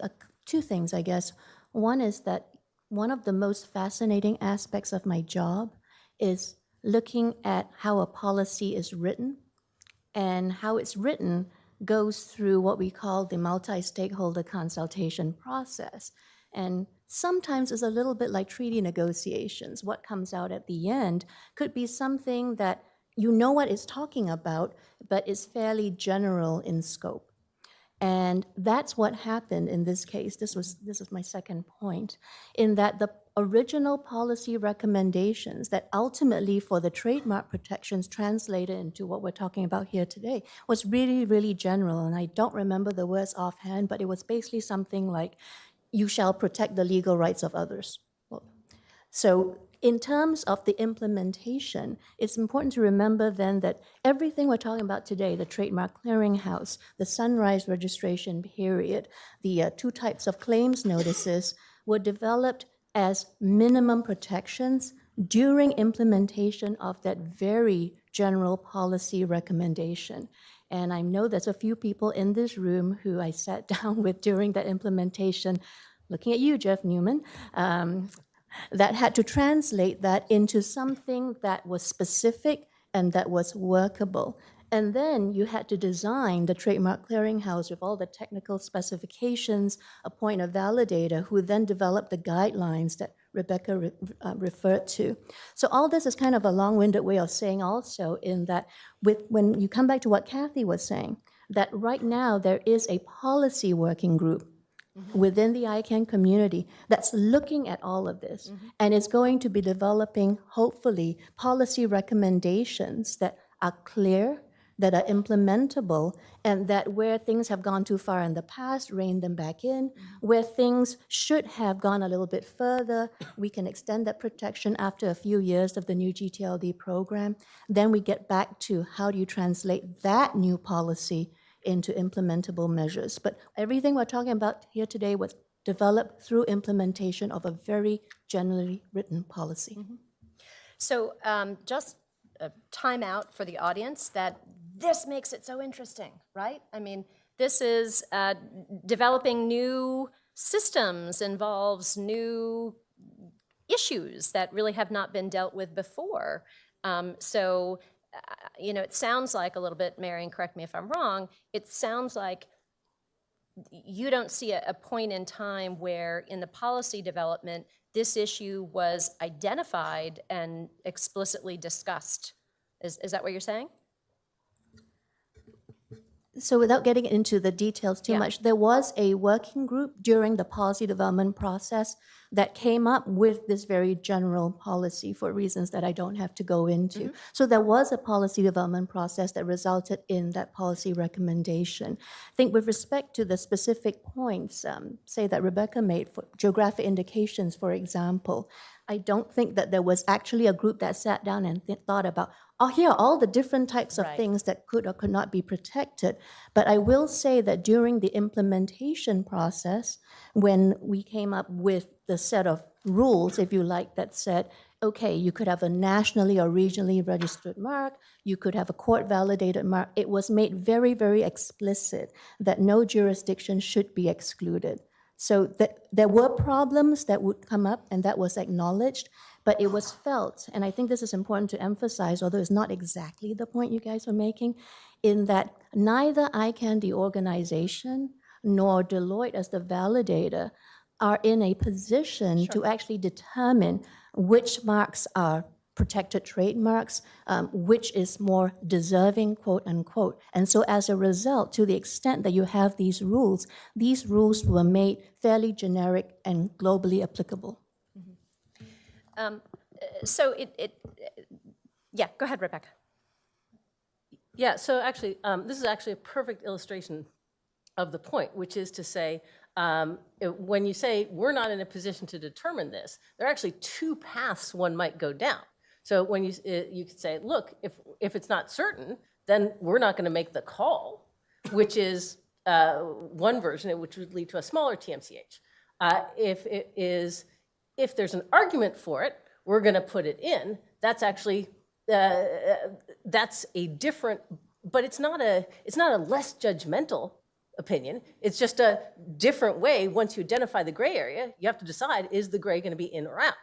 two things, I guess. One is that one of the most fascinating aspects of my job is looking at how a policy is written, and how it's written goes through what we call the multi-stakeholder consultation process. And sometimes it's a little bit like treaty negotiations. What comes out at the end could be something that you know what it's talking about, but is fairly general in scope. And that's what happened in this case. This is my second point, in that the original policy recommendations that ultimately for the trademark protections translated into what we're talking about here today was really, really general. And I don't remember the words offhand, but it was basically something like, you shall protect the legal rights of others. So in terms of the implementation, it's important to remember then that everything we're talking about today, the trademark clearinghouse, the sunrise registration period, the two types of claims notices were developed as minimum protections during implementation of that very general policy recommendation. And I know there's a few people in this room who I sat down with during that implementation, looking at you, Jeff Newman, that had to translate that into something that was specific and that was workable. And then you had to design the trademark clearinghouse with all the technical specifications, appoint a validator who then developed the guidelines that Rebecca referred to. So all this is kind of a long-winded way of saying also in that when you come back to what Kathy was saying, that right now there is a policy working group within the ICANN community that's looking at all of this and is going to be developing, hopefully, policy recommendations that are clear, that are implementable, and that where things have gone too far in the past, rein them back in. Where things should have gone a little bit further, we can extend that protection after a few years of the new gTLD program. Then we get back to how do you translate that new policy into implementable measures. But everything we're talking about here today was developed through implementation of a very generally written policy. So just a time out for the audience that this makes it so interesting, right? I mean, this is developing new systems, involves new issues that really have not been dealt with before. You know, it sounds like a little bit, Mary, and correct me if I'm wrong, it sounds like you don't see a point in time where in the policy development, this issue was identified and explicitly discussed. Is that what you're saying? So without getting into the details too much, there was a working group during the policy development process that came up with this very general policy for reasons that I don't have to go into. So there was a policy development process that resulted in that policy recommendation. I think with respect to the specific points, say that Rebecca made for geographic indications, for example, I don't think that there was actually a group that sat down and thought about, oh, here are all the different types of things that could or could not be protected. But I will say that during the implementation process, when we came up with the set of rules, if you like, that said, okay, you could have a nationally or regionally registered mark, you could have a court-validated mark, it was made very, very explicit that no jurisdiction should be excluded. So there were problems that would come up, and that was acknowledged, but it was felt, and I think this is important to emphasize, although it's not exactly the point you guys were making, in that neither ICANN, the organization, nor Deloitte as the validator are in a position to actually determine which marks are protected trademarks, which is more deserving, quote unquote. And so as a result, to the extent that you have these rules were made fairly generic and globally applicable. So yeah, go ahead, Rebecca. Yeah, so actually, this is actually a perfect illustration of the point, which is to say, when you say we're not in a position to determine this, there are actually two paths one might go down. So when you could say, look, if it's not certain, then we're not going to make the call, which is one version, which would lead to a smaller TMCH. If there's an argument for it, we're going to put it in. That's actually that's a different, but it's not a less judgmental opinion. It's just a different way. Once you identify the gray area, you have to decide, is the gray going to be in or out?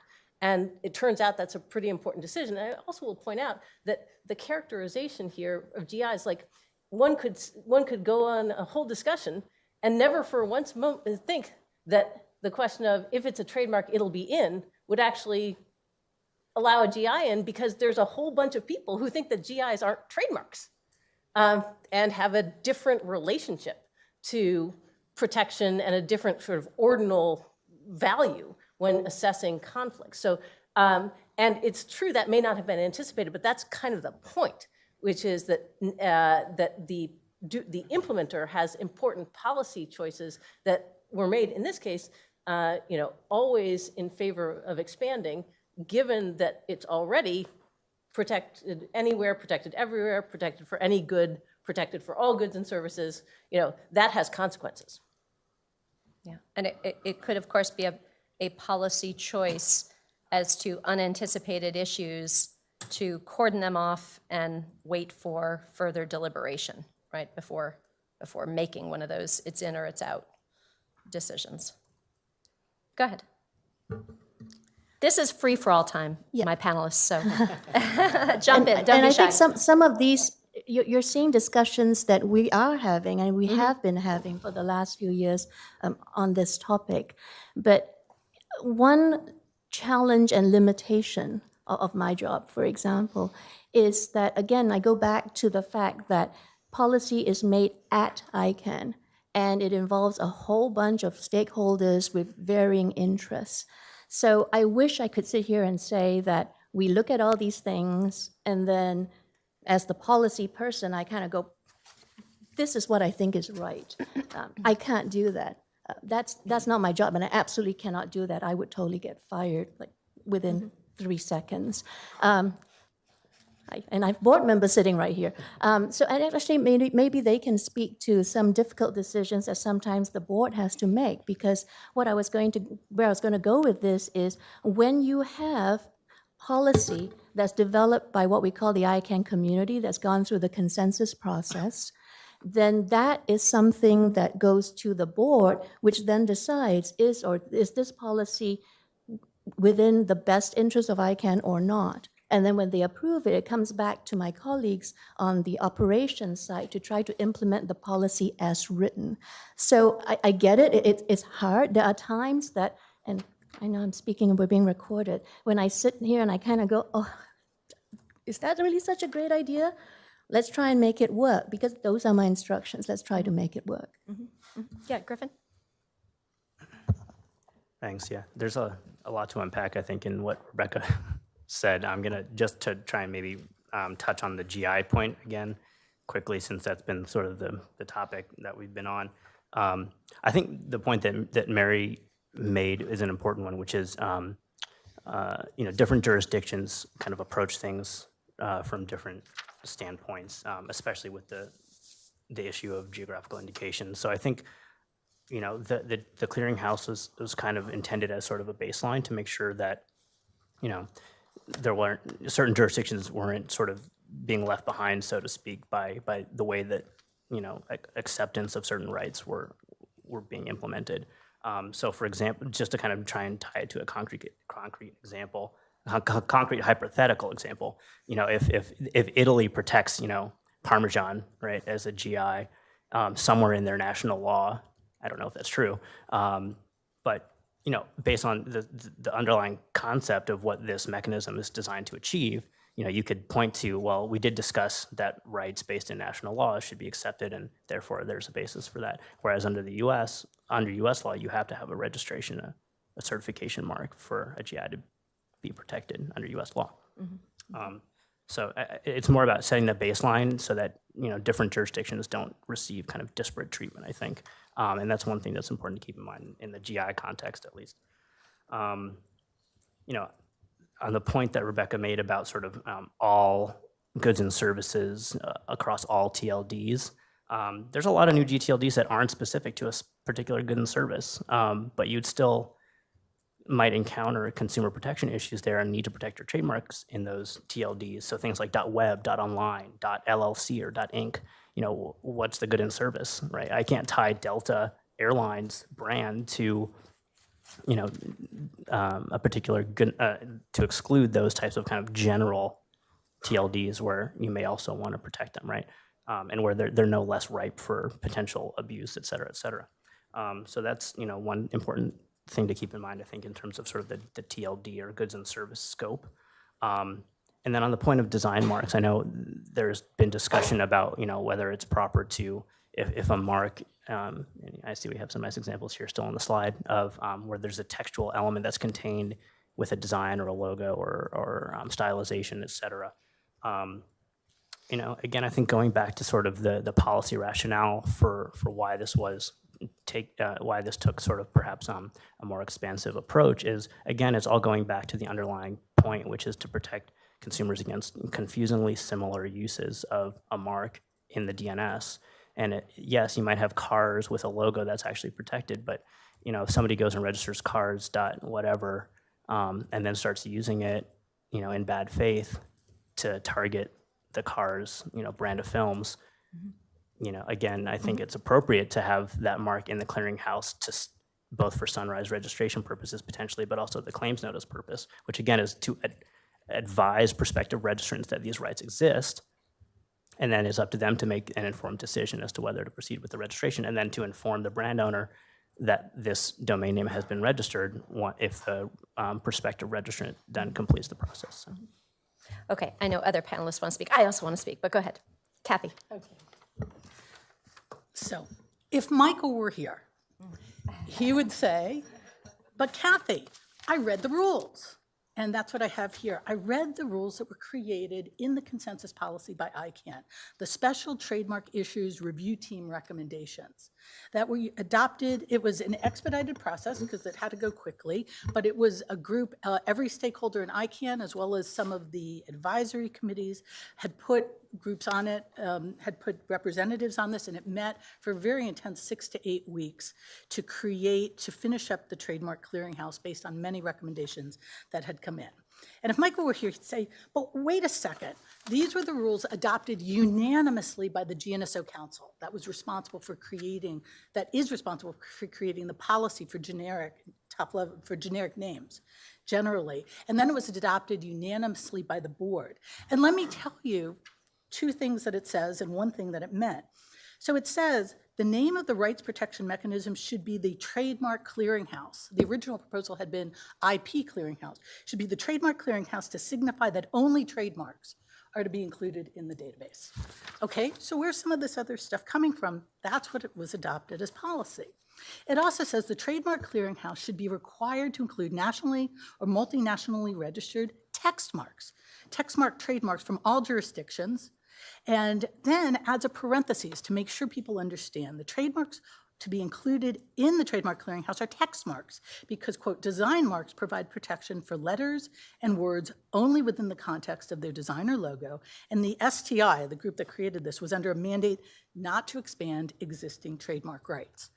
And it turns out that's a pretty important decision. I also will point out that the characterization here of GIs, like one could go on a whole discussion and never for once think that the question of if it's a trademark, it'll be in, would actually allow a GI in, because there's a whole bunch of people who think that GIs aren't trademarks and have a different relationship to protection and a different sort of ordinal value when assessing conflicts. So, and it's true that may not have been anticipated, but that's kind of the point, which is that that the implementer has important policy choices that were made in this case, always in favor of expanding, given that it's already protected anywhere, protected everywhere, protected for any good, protected for all goods and services. That has consequences. Yeah, and it could, of course, be a policy choice as to unanticipated issues to cordon them off and wait for further deliberation, right, before making one of those it's in or it's out decisions. Go ahead. This is free for all time, my panelists, so jump in, don't and be I shy. think some of these, you're seeing discussions that we are having and we have been having for the last few years on this topic. But one challenge and limitation of my job, for example, is that, again, I go back to the fact that policy is made at ICANN, and it involves a whole bunch of stakeholders with varying interests. So I wish I could sit here and say that we look at all these things, and then as the policy person, I kind of go, this is what I think is right. I can't do that. That's not my job, and I absolutely cannot do that. I would totally get fired like within 3 seconds. And I have board members sitting right here. So and actually, maybe they can speak to some difficult decisions that sometimes the board has to make. Because where I was going to go with this is when you have policy that's developed by what we call the ICANN community, that's gone through the consensus process, then that is something that goes to the board, which then decides is this policy within the best interest of ICANN or not. And then when they approve it, it comes back to my colleagues on the operations side to try to implement the policy as written. So I get it. It's hard. There are times that, and I know I'm speaking and we're being recorded, when I sit here and I kind of go, oh, is that really such a great idea? Let's try and make it work, because those are my instructions. Let's try to make it work. Yeah, Griffin? Thanks, yeah. There's a lot to unpack, I think, in what Rebecca said. I'm gonna just to try and maybe touch on the GI point again quickly, since that's been sort of the topic that we've been on. I think the point that Mary made is an important one, which is different jurisdictions kind of approach things from different standpoints, especially with the issue of geographical indication. So I think the clearinghouse was kind of intended as sort of a baseline to make sure that there weren't certain jurisdictions weren't sort of being left behind, so to speak, by the way that acceptance of certain rights were being implemented. So, for example, just to kind of try and tie it to a concrete example, concrete hypothetical example, if Italy protects Parmesan, right, as a GI somewhere in their national law, I don't know if that's true, but based on the underlying concept of what this mechanism is designed to achieve, you could point to, well, we did discuss that rights based in national law should be accepted, and therefore there's a basis for that. Whereas under U.S. law, you have to have a registration, a certification mark for a GI to be protected under U.S. law. So it's more about setting the baseline so that different jurisdictions don't receive kind of disparate treatment, I think. And that's one thing that's important to keep in mind in the GI context, at least. On the point that Rebecca made about sort of all goods and services across all TLDs, there's a lot of new gTLDs that aren't specific to a particular good and service, but you'd still might encounter consumer protection issues there and need to protect your trademarks in those TLDs. So things like .web, .online, .llc, or .inc, what's the good in service, right? I can't tie Delta Airlines brand to, a particular good, to exclude those types of kind of general TLDs where you may also want to protect them, right? And where they're no less ripe for potential abuse, et cetera, et cetera. So that's, one important thing to keep in mind, I think, in terms of sort of the TLD or goods and service scope. And then on the point of design marks, I know there's been discussion about, whether it's proper to, if a mark, and I see we have some nice examples here still on the slide of where there's a textual element that's contained with a design or a logo or stylization, et cetera. Again, I think going back to sort of the policy rationale for why this was why this took sort of perhaps a more expansive approach is, again, it's all going back to the underlying point, which is to protect consumers against confusingly similar uses of a mark in the DNS. And yes, you might have cars with a logo that's actually protected, but if somebody goes and registers cars whatever, and then starts using it, in bad faith to target the cars, brand of films, again, I think it's appropriate to have that mark in the clearinghouse to both for sunrise registration purposes potentially, but also the claims notice purpose, which again is to advise prospective registrants that these rights exist, and then it's up to them to make an informed decision as to whether to proceed with the registration, and then to inform the brand owner that this domain name has been registered if the prospective registrant then completes the process. So. Okay, I know other panelists want to speak. I also want to speak, but go ahead. Kathy. Okay. So if Michael were here, he would say, but Kathy, I read the rules. And that's what I have here. I read the rules that were created in the consensus policy by ICANN, the Special Trademark Issues Review Team recommendations that were adopted. It was an expedited process because it had to go quickly, but it was a group, every stakeholder in ICANN, as well as some of the advisory committees, had put groups on it, had put representatives on this, and it met for a very intense 6 to 8 weeks to finish up the Trademark Clearinghouse based on many recommendations that had come in. And if Michael were here, he'd say, but wait a second, these were the rules adopted unanimously by the GNSO Council that is responsible for creating the policy for generic names generally. And then it was adopted unanimously by the board. And let me tell you 2 things that it says and 1 thing that it meant. So it says the name of the rights protection mechanism should be the Trademark Clearinghouse. The original proposal had been IP Clearinghouse. Should be the Trademark Clearinghouse to signify that only trademarks are to be included in the database. Okay, so where's some of this other stuff coming from? That's what it was adopted as policy. It also says the Trademark Clearinghouse should be required to include nationally or multinationally registered text marks trademarks from all jurisdictions, and then adds a parentheses to make sure people understand the trademarks to be included in the Trademark Clearinghouse are text marks because, quote, design marks provide protection for letters and words only within the context of their design or logo, and the STI, the group that created this, was under a mandate not to expand existing trademark rights.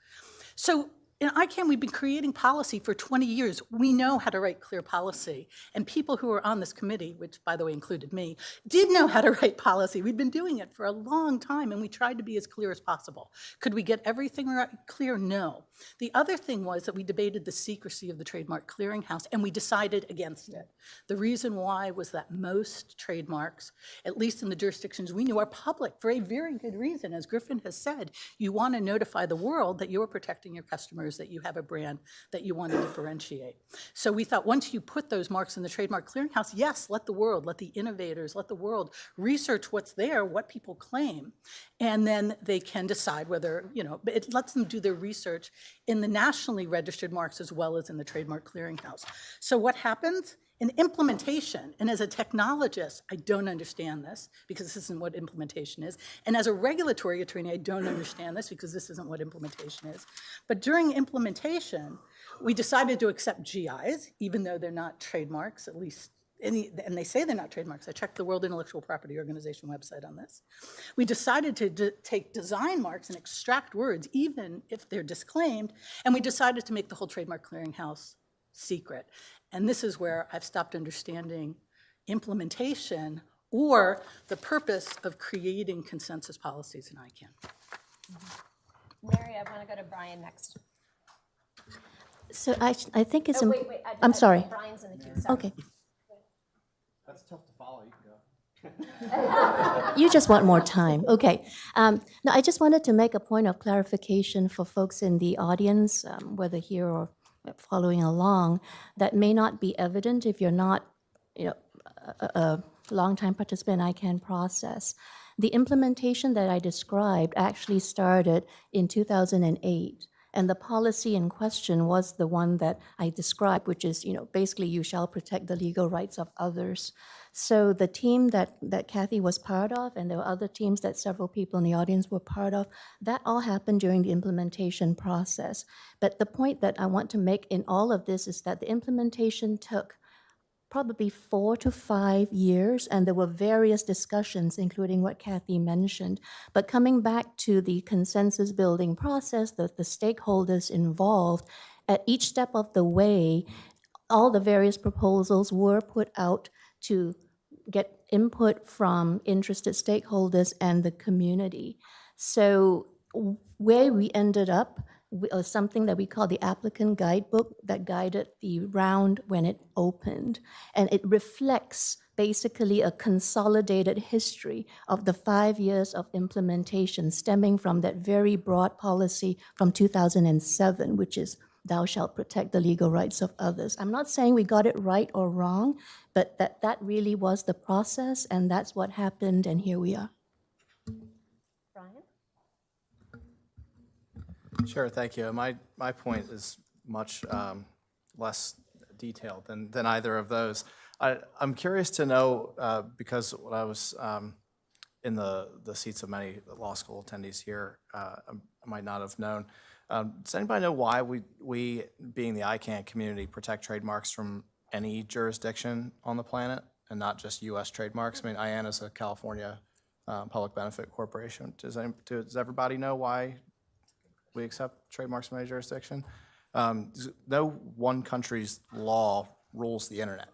So in ICANN, we've been creating policy for 20 years. We know how to write clear policy. And people who are on this committee, which by the way included me, did know how to write policy. We've been doing it for a long time, and we tried to be as clear as possible. Could we get everything clear? No. The other thing was that we debated the secrecy of the Trademark Clearinghouse, and we decided against it. The reason why was that most trademarks, at least in the jurisdictions we knew, are public for a very good reason. As Griffin has said, you want to notify the world that you're protecting your customers, that you have a brand that you want to differentiate. So we thought once you put those marks in the Trademark Clearinghouse, yes, let the world, let the innovators, let the world research what's there, what people claim, and then they can decide whether, it lets them do their research in the nationally registered marks as well as in the Trademark Clearinghouse. So what happens? In implementation, and as a technologist, I don't understand this because this isn't what implementation is. And as a regulatory attorney, I don't understand this because this isn't what implementation is. But during implementation, we decided to accept GIs, even though they're not trademarks, at least, and they say they're not trademarks. I checked the World Intellectual Property Organization website on this. We decided to take design marks and extract words, even if they're disclaimed, and we decided to make the whole Trademark Clearinghouse secret. And this is where I've stopped understanding implementation or the purpose of creating consensus policies in ICANN. Mary, I want to go to Brian next. So I think it's. Wait. I'm sorry. Brian's in the queue, sorry. Okay. That's tough to follow. You can go. You just want more time. Okay. No, I just wanted to make a point of clarification for folks in the audience, whether here or following along, that may not be evident if you're not, a longtime participant in ICANN process. The implementation that I described actually started in 2008. And the policy in question was the one that I described, which is, basically you shall protect the legal rights of others. So the team that Kathy was part of, and there were other teams that several people in the audience were part of, that all happened during the implementation process. But the point that I want to make in all of this is that the implementation took probably 4 to 5 years, and there were various discussions, including what Kathy mentioned. But coming back to the consensus building process, the stakeholders involved, at each step of the way, all the various proposals were put out to get input from interested stakeholders and the community. So where we ended up, something that we call the applicant guidebook that guided the round when it opened. And it reflects basically a consolidated history of the 5 years of implementation stemming from that very broad policy from 2007, which is thou shalt protect the legal rights of others. I'm not saying we got it right or wrong, but that really was the process, and that's what happened, and here we are. Brian? Sure, thank you. My point is much less detailed than either of those. I'm curious to know, because when I was in the seats of many law school attendees here, I might not have known. Does anybody know why we, being the ICANN community, protect trademarks from any jurisdiction on the planet and not just U.S. trademarks? I mean, ICANN is a California public benefit corporation. Does everybody know why we accept trademarks from any jurisdiction? No one country's law rules the internet.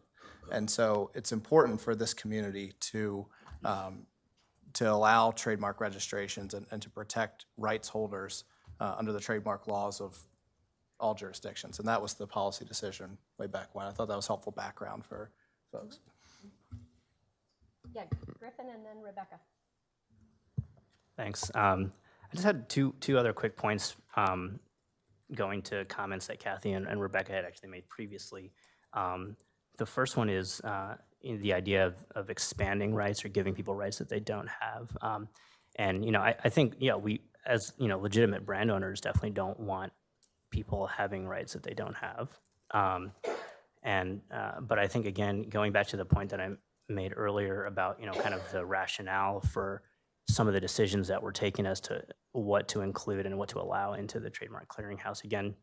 And so it's important for this community to allow trademark registrations and to protect rights holders under the trademark laws of all jurisdictions. And that was the policy decision way back when. I thought that was helpful background for folks. Yeah, Griffin and then Rebecca. Thanks. I just had two other quick points going to comments that Kathy and Rebecca had actually made previously. The first one is the idea of expanding rights or giving people rights that they don't have. And I think we as legitimate brand owners definitely don't want people having rights that they don't have. But I think, again, going back to the point that I made earlier about kind of the rationale for some of the decisions that were taken as to what to include and what to allow into the trademark clearinghouse, again,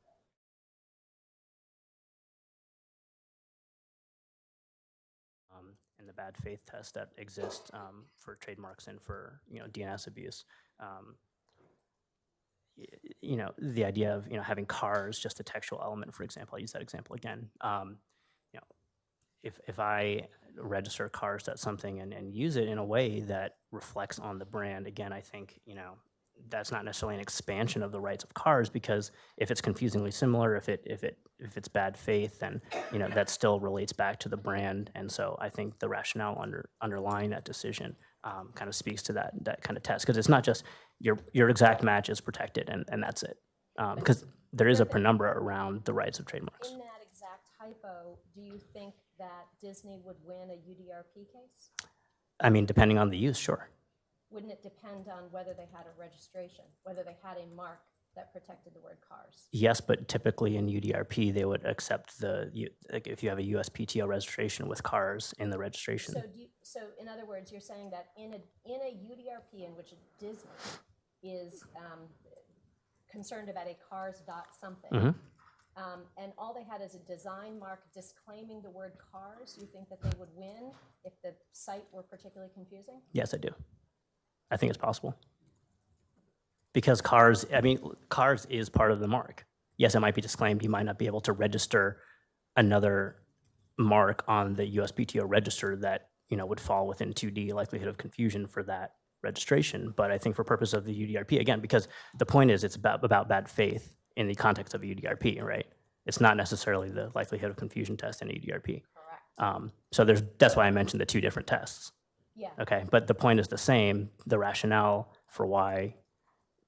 and the bad faith test that exists for trademarks and for DNS abuse. The idea of having cars, just a textual element, for example. I'll use that example again. If I register cars.something and use it in a way that reflects on the brand, again, I think that's not necessarily an expansion of the rights of cars, because if it's confusingly similar, if it's bad faith, then that still relates back to the brand. And so I think the rationale underlying that decision kind of speaks to that kind of test, because it's not just your exact match is protected and that's it, because there is a penumbra around the rights of trademarks. In that exact hypo, do you think that Disney would win a UDRP case? I mean, depending on the use, sure. Wouldn't it depend on whether they had a registration, whether they had a mark that protected the word cars? Yes, but typically in UDRP, they would accept if you have a USPTO registration with cars in the registration. So in other words, you're saying that in a UDRP in which Disney is concerned about a cars.something, and all they had is a design mark disclaiming the word cars, you think that they would win if the site were particularly confusing? Yes, I do. I think it's possible. Because cars is part of the mark. Yes, it might be disclaimed. You might not be able to register another mark on the USPTO register that, would fall within 2D likelihood of confusion for that registration. But I think for purpose of the UDRP, again, because the point is it's about bad faith in the context of a UDRP, right? It's not necessarily the likelihood of confusion test in a UDRP. Correct. So that's why I mentioned the two different tests. Yeah. Okay, but the point is the same. The rationale for why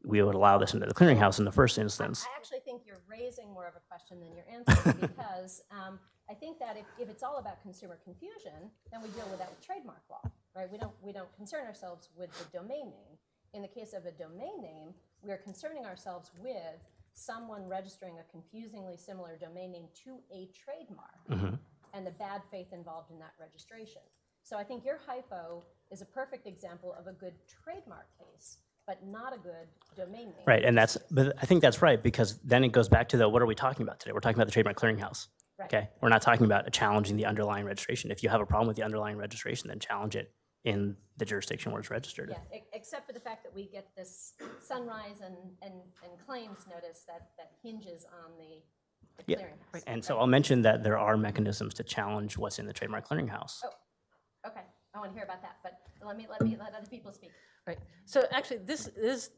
we would allow this into the clearinghouse in the first instance. I actually think you're raising more of a question than you're answering because I think that if it's all about consumer confusion, then we deal with that with trademark law, right? We don't concern ourselves with the domain name. In the case of a domain name, we are concerning ourselves with someone registering a confusingly similar domain name to a trademark and the bad faith involved in that registration. So I think your hypo is a perfect example of a good trademark case, but not a good domain name. Right, but I think that's right, because then it goes back to what are we talking about today? We're talking about the Trademark Clearinghouse. Right. Okay, we're not talking about challenging the underlying registration. If you have a problem with the underlying registration, then challenge it in the jurisdiction where it's registered. Yeah, except for the fact that we get this sunrise and claims notice that hinges on the Yeah, clearinghouse. and so I'll mention that there are mechanisms to challenge what's in the Trademark Clearinghouse. Oh, okay. I want to hear about that, but let other people speak. Right. So actually, this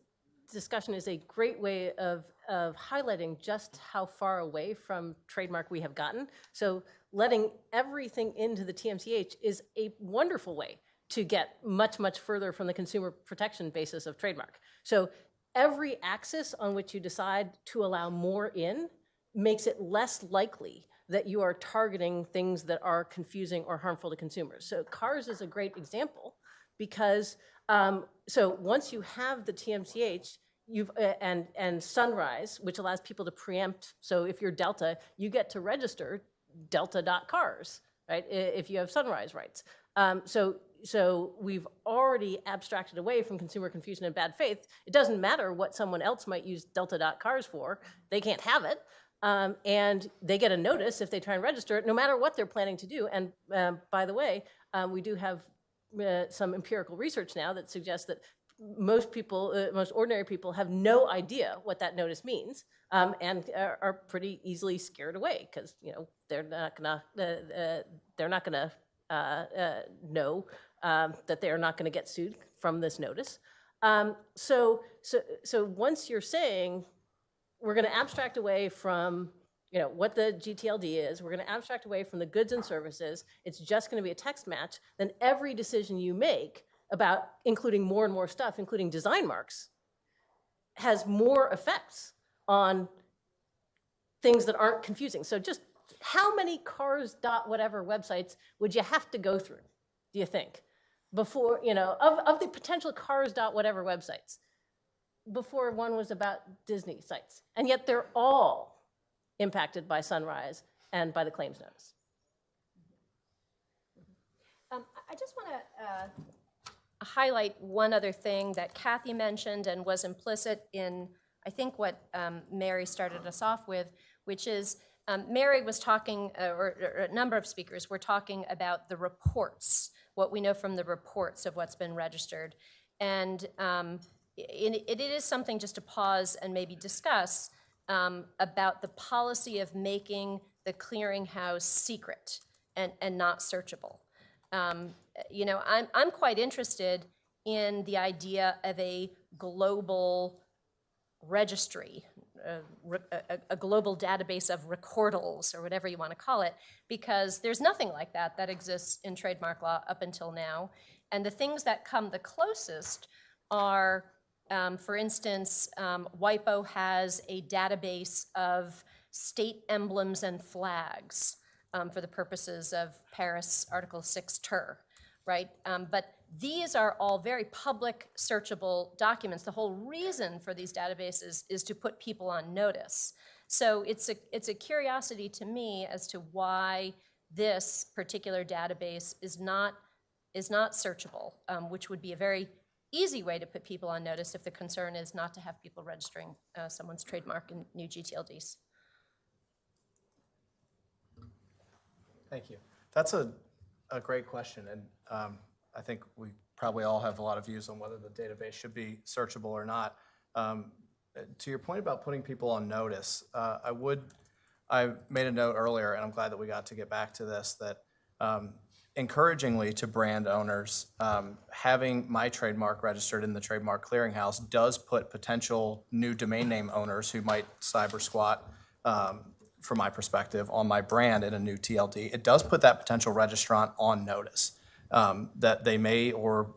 discussion is a great way of highlighting just how far away from trademark we have gotten. So letting everything into the TMCH is a wonderful way to get much, much further from the consumer protection basis of trademark. So every axis on which you decide to allow more in makes it less likely that you are targeting things that are confusing or harmful to consumers. So cars is a great example because so once you have the TMCH, you've and Sunrise, which allows people to preempt. So if you're Delta, you get to register delta.cars, right? If you have Sunrise rights. So we've already abstracted away from consumer confusion and bad faith. It doesn't matter what someone else might use delta.cars for. They can't have it. And they get a notice if they try and register it, no matter what they're planning to do. And by the way, we do have some empirical research now that suggests that most people, most ordinary people, have no idea what that notice means, and are pretty easily scared away because they're not gonna know that they are not going to get sued from this notice. So once you're saying we're going to abstract away from what the gTLD is, we're going to abstract away from the goods and services, it's just going to be a text match, then every decision you make about including more and more stuff, including design marks, has more effects on things that aren't confusing. So just how many cars.whatever websites would you have to go through, do you think, before, of the potential cars.whatever websites, before one was about Disney sites? And yet they're all impacted by Sunrise and by the claims notice. I just want to highlight one other thing that Kathy mentioned and was implicit in, I think, what Mary started us off with, which is Mary was talking, or a number of speakers were talking about the reports, what we know from the reports of what's been registered. And it is something just to pause and maybe discuss about the policy of making the clearinghouse secret and not searchable. I'm quite interested in the idea of a global registry, a global database of recordals, or whatever you want to call it, because there's nothing like that exists in trademark law up until now. And the things that come the closest are, for instance, WIPO has a database of state emblems and flags for the purposes of Paris Article 6 Ter, right? But these are all very public searchable documents. The whole reason for these databases is to put people on notice. So it's a curiosity to me as to why this particular database is not searchable, which would be a very easy way to put people on notice if the concern is not to have people registering someone's trademark in new gTLDs. Thank you. That's a great question, and I think we probably all have a lot of views on whether the database should be searchable or not. To your point about putting people on notice, I would I made a note earlier, and I'm glad that we got to get back to this, that encouragingly to brand owners, having my trademark registered in the Trademark Clearinghouse does put potential new domain name owners who might cyber squat, from my perspective, on my brand in a new TLD. It does put that potential registrant on notice that they may or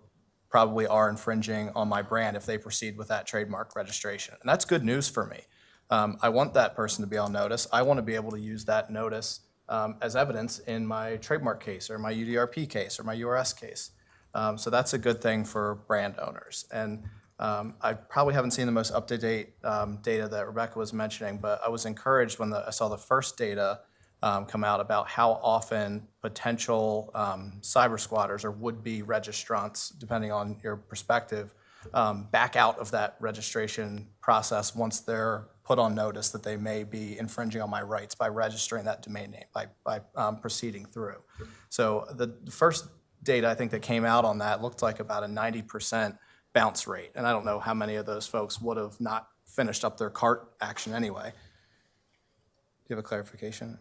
probably are infringing on my brand if they proceed with that trademark registration. And that's good news for me. I want that person to be on notice. I want to be able to use that notice as evidence in my trademark case or my UDRP case or my URS case. So that's a good thing for brand owners. And I probably haven't seen the most up-to-date data that Rebecca was mentioning, but I was encouraged when I saw the first data come out about how often potential cyber squatters or would-be registrants, depending on your perspective, back out of that registration process once they're put on notice that they may be infringing on my rights by registering that domain name, by proceeding through. So the first data I think that came out on that looked like about a 90% bounce rate. And I don't know how many of those folks would have not finished up their cart action anyway. Do you have a clarification?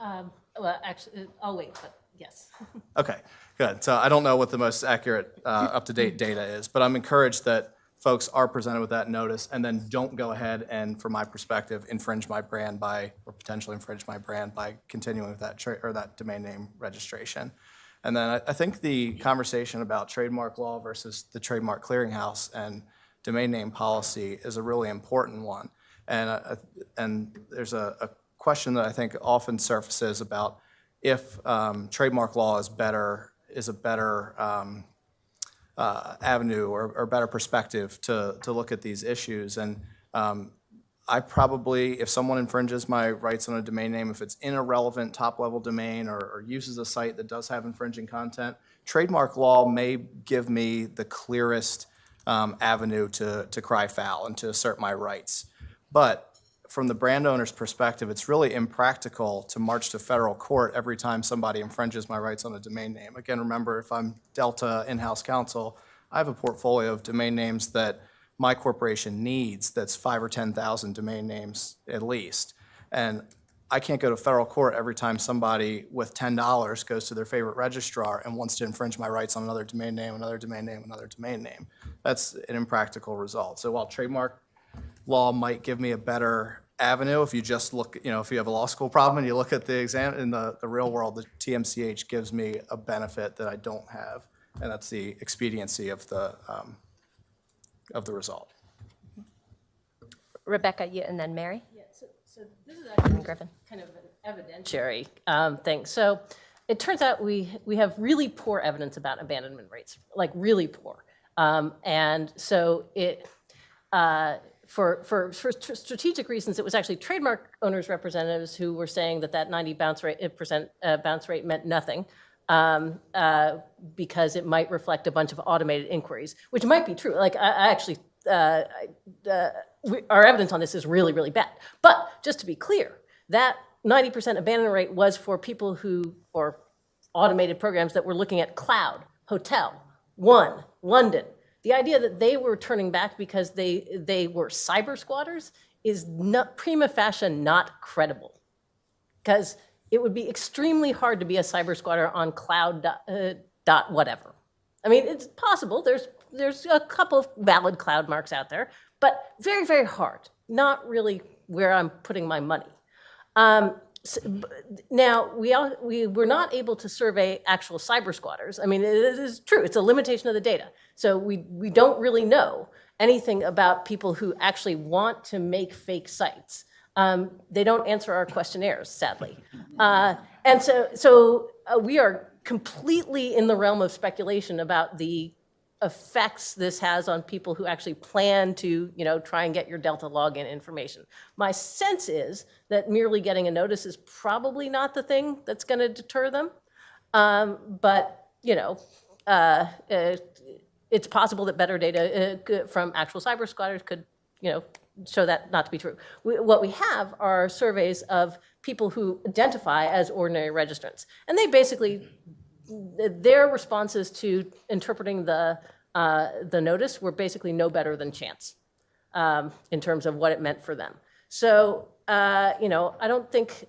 Well, actually, I'll wait, but yes. Okay, good. So I don't know what the most accurate up-to-date data is, but I'm encouraged that folks are presented with that notice and then don't go ahead and, from my perspective, infringe my brand or potentially infringe my brand by continuing with that that domain name registration. And then I think the conversation about trademark law versus the Trademark Clearinghouse and domain name policy is a really important one. And there's a question that I think often surfaces about if trademark law is a better avenue or better perspective to look at these issues. And I probably, if someone infringes my rights on a domain name, if it's in a relevant top-level domain or uses a site that does have infringing content, trademark law may give me the clearest avenue to cry foul and to assert my rights. But from the brand owner's perspective, it's really impractical to march to federal court every time somebody infringes my rights on a domain name. Again, remember, if I'm Delta in-house counsel, I have a portfolio of domain names that my corporation needs that's 5,000 or 10,000 domain names at least. And I can't go to federal court every time somebody with $10 goes to their favorite registrar and wants to infringe my rights on another domain name, another domain name, another domain name. That's an impractical result. So while trademark law might give me a better avenue, if you just look, if you have a law school problem and you look at the exam in the real world, the TMCH gives me a benefit that I don't have, and that's the expediency of the result. Rebecca, you, and then Mary? Yeah, so this is actually Griffin. kind of an evidentiary thing. So it turns out we have really poor evidence about abandonment rates, like really poor. And so it, for strategic reasons, it was actually trademark owners' representatives who were saying that 90% bounce rate meant nothing. Because it might reflect a bunch of automated inquiries, which might be true. Like I actually, our evidence on this is really, really bad. But just to be clear, that 90% abandonment rate was for people or automated programs that were looking at cloud, hotel, One, London. The idea that they were turning back because they were cyber squatters is not prima facie not credible. Because it would be extremely hard to be a cyber squatter on cloud dot whatever. I mean, it's possible. There's a couple of valid cloud marks out there, but very, very hard. Not really where I'm putting my money. Now, we were not able to survey actual cyber squatters. I mean, it is true. It's a limitation of the data. So we don't really know anything about people who actually want to make fake sites. They don't answer our questionnaires, sadly. And so we are completely in the realm of speculation about the effects this has on people who actually plan to, try and get your Delta login information. My sense is that merely getting a notice is probably not the thing that's going to deter them. But, it's possible that better data from actual cyber squatters could, show that not to be true. What we have are surveys of people who identify as ordinary registrants. And they basically, their responses to interpreting the notice were basically no better than chance in terms of what it meant for them. So, you know, I don't think,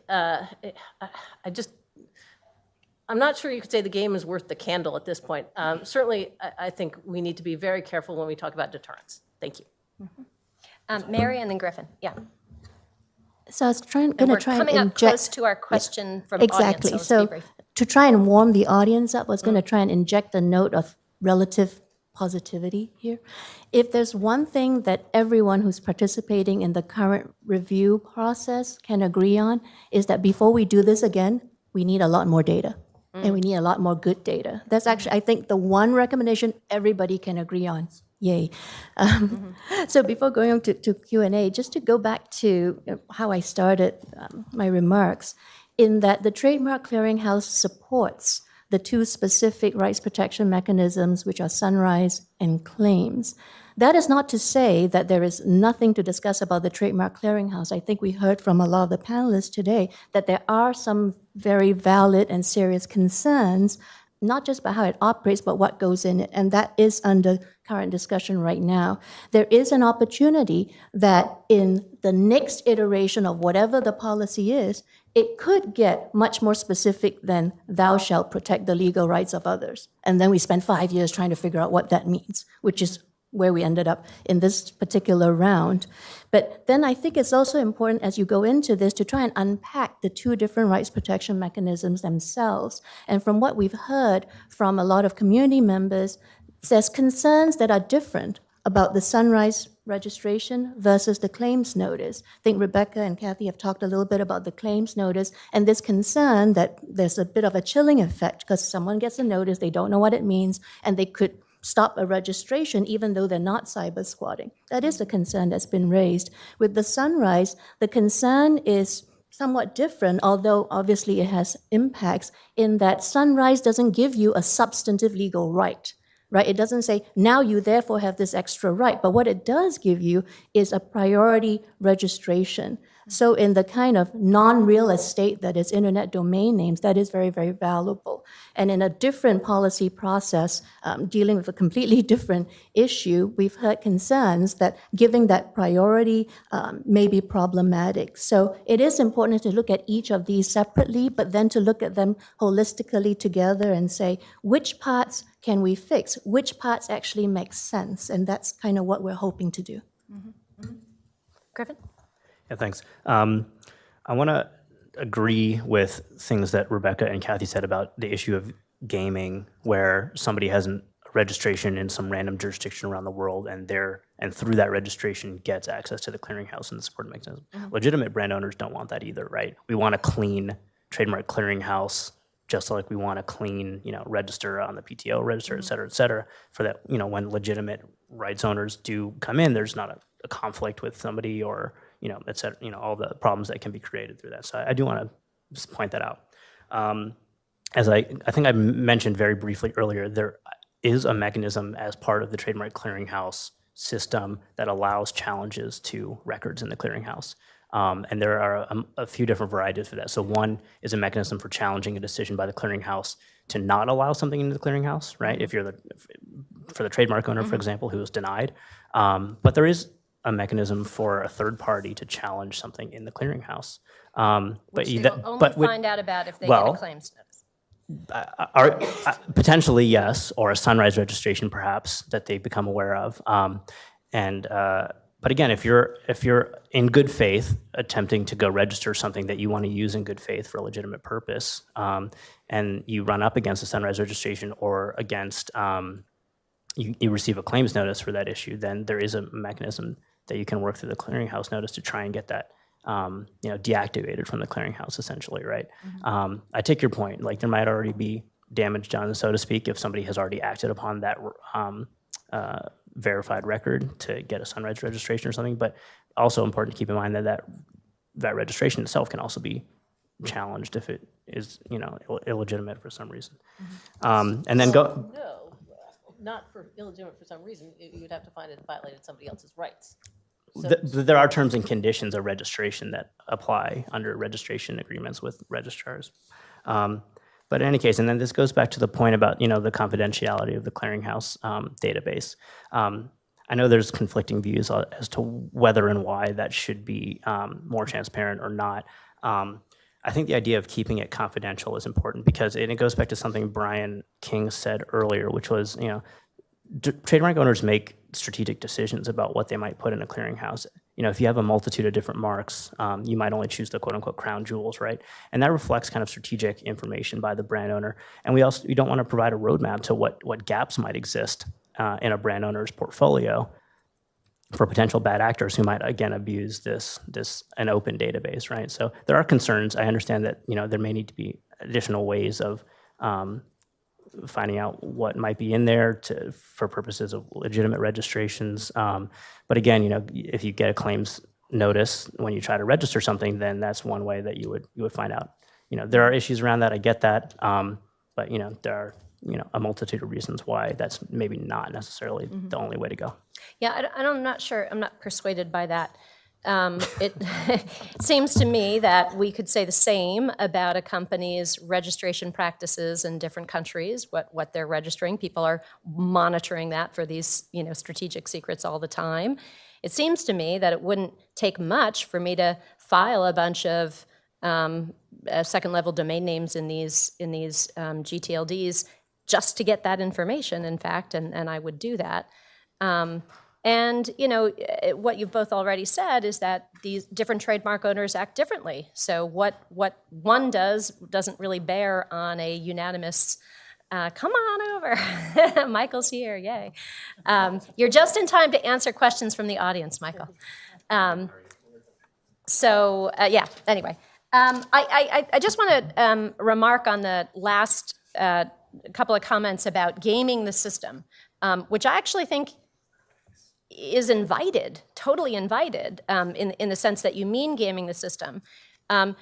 I'm not sure you could say the game is worth the candle at this point. Certainly, I think we need to be very careful when we talk about deterrence. Thank you. Mary and then Griffin, yeah. So I was going And to we're try and coming up inject. close to our question from Exactly. audience, so let's be brief. To try and warm the audience up, I was going to try and inject a note of relative positivity here. If there's one thing that everyone who's participating in the current review process can agree on, is that before we do this again, we need a lot more data. And we need a lot more good data. That's actually, I think, the one recommendation everybody can agree on. Yay. So before going on to Q&A, just to go back to how I started my remarks, in that the Trademark Clearinghouse supports the two specific rights protection mechanisms, which are sunrise and claims. That is not to say that there is nothing to discuss about the Trademark Clearinghouse. I think we heard from a lot of the panelists today that there are some very valid and serious concerns, not just about how it operates, but what goes in it, and that is under current discussion right now. There is an opportunity that in the next iteration of whatever the policy is, it could get much more specific than thou shalt protect the legal rights of others. And then we spend 5 years trying to figure out what that means, which is where we ended up in this particular round. But then I think it's also important as you go into this to try and unpack the two different rights protection mechanisms themselves. And from what we've heard from a lot of community members, there's concerns that are different about the sunrise registration versus the claims notice. I think Rebecca and Kathy have talked a little bit about the claims notice and this concern that there's a bit of a chilling effect because someone gets a notice, they don't know what it means, and they could stop a registration even though they're not cyber squatting. That is the concern that's been raised. With the sunrise, the concern is somewhat different, although obviously it has impacts, in that sunrise doesn't give you a substantive legal right. Right? It doesn't say, now you therefore have this extra right, but what it does give you is a priority registration. So in the kind of non-real estate that is internet domain names, that is very, very valuable. And in a different policy process, dealing with a completely different issue, we've heard concerns that giving that priority may be problematic. So it is important to look at each of these separately, but then to look at them holistically together and say, which parts can we fix? Which parts actually make sense? And that's kind of what we're hoping to do. Griffin? Yeah, thanks. I want to agree with things that Rebecca and Kathy said about the issue of gaming, where somebody has a registration in some random jurisdiction around the world, and through that registration gets access to the clearinghouse and the support mechanism. Legitimate brand owners don't want that either, right? We want a clean trademark clearinghouse, just like we want a clean, register on the PTO register, et cetera, for that, when legitimate rights owners do come in, there's not a conflict with somebody or, et cetera, all the problems that can be created through that. So I do want to just point that out. As I think I mentioned very briefly earlier, there is a mechanism as part of the Trademark Clearinghouse system that allows challenges to records in the clearinghouse. And there are a few different varieties for that. So one is a mechanism for challenging a decision by the clearinghouse to not allow something into the clearinghouse, right? If you're for the trademark owner, for example, who was denied. But there is a mechanism for a third party to challenge something in the clearinghouse. Which they will only find out about if they get a claims notice. Potentially, yes, or a sunrise registration, perhaps, that they become aware of. But again, if you're in good faith attempting to go register something that you want to use in good faith for a legitimate purpose, and you run up against a sunrise registration or against you receive a claims notice for that issue, then there is a mechanism that you can work through the clearinghouse notice to try and get that deactivated from the clearinghouse, essentially, right? I take your point. Like there might already be damage done, so to speak, if somebody has already acted upon that verified record to get a sunrise registration or something. But also important to keep in mind that that registration itself can also be challenged if it is illegitimate for some reason. And then No, not for illegitimate for some reason. You would have to find it violated somebody else's rights. So, there are terms and conditions of registration that apply under registration agreements with registrars. But in any case, and then this goes back to the point about the confidentiality of the clearinghouse database. I know there's conflicting views as to whether and why that should be more transparent or not. I think the idea of keeping it confidential is important because it goes back to something Brian King said earlier, which was, trademark owners make strategic decisions about what they might put in a clearinghouse. If you have a multitude of different marks, you might only choose the quote-unquote crown jewels, right? And that reflects kind of strategic information by the brand owner. And we don't want to provide a roadmap to what gaps might exist in a brand owner's portfolio for potential bad actors who might, again, abuse an open database, right? So there are concerns. I understand that, there may need to be additional ways of finding out what might be in there for purposes of legitimate registrations. But again, if you get a claims notice when you try to register something, then that's one way that you would find out. There are issues around that. I get that. But there are a multitude of reasons why that's maybe not necessarily the only way to go. Yeah, I'm not sure. I'm not persuaded by that. It seems to me that we could say the same about a company's registration practices in different countries, what they're registering. People are monitoring that for these, strategic secrets all the time. It seems to me that it wouldn't take much for me to file a bunch of second-level domain names in these gTLDs just to get that information, in fact, and I would do that. And, what you've both already said is that these different trademark owners act differently. So what one doesn't really bear on a unanimous, come on over, Michael's here, yay. You're just in time to answer questions from the audience, Michael. Anyway. I just want to remark on the last couple of comments about gaming the system, which I actually think is invited, totally invited, in the sense that you mean gaming the system.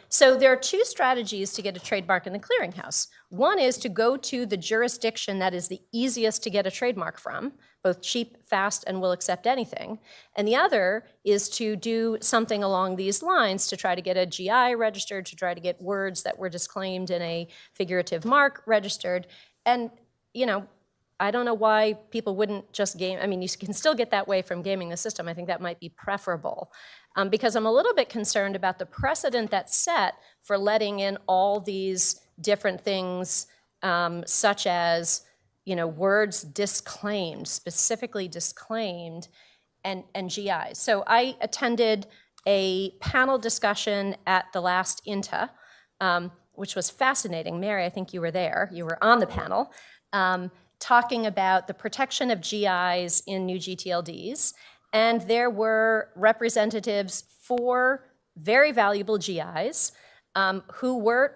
So there are two strategies to get a trademark in the clearinghouse. One is to go to the jurisdiction that is the easiest to get a trademark from, both cheap, fast, and will accept anything. And the other is to do something along these lines to try to get a GI registered, to try to get words that were disclaimed in a figurative mark registered. And, I don't know why people wouldn't just game. I mean, you can still get that way from gaming the system. I think that might be preferable. Because I'm a little bit concerned about the precedent that's set for letting in all these different things, such as, words disclaimed, specifically disclaimed, and GIs. So I attended a panel discussion at the last INTA, which was fascinating. Mary, I think you were there. You were on the panel. Talking about the protection of GIs in new gTLDs. And there were representatives for very valuable GIs who were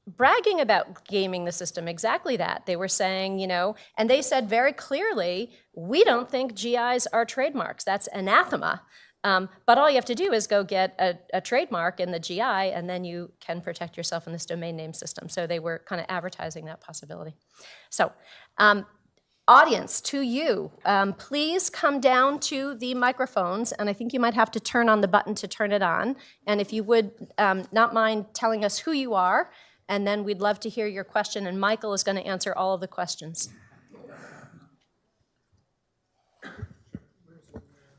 bragging about gaming the system, exactly that. They were saying, and they said very clearly, we don't think GIs are trademarks. That's anathema. But all you have to do is go get a trademark in the GI, and then you can protect yourself in this domain name system. So they were kind of advertising that possibility. So, audience, to you, please come down to the microphones, and I think you might have to turn on the button to turn it on. And if you would not mind telling us who you are, and then we'd love to hear your question, and Michael is going to answer all of the questions.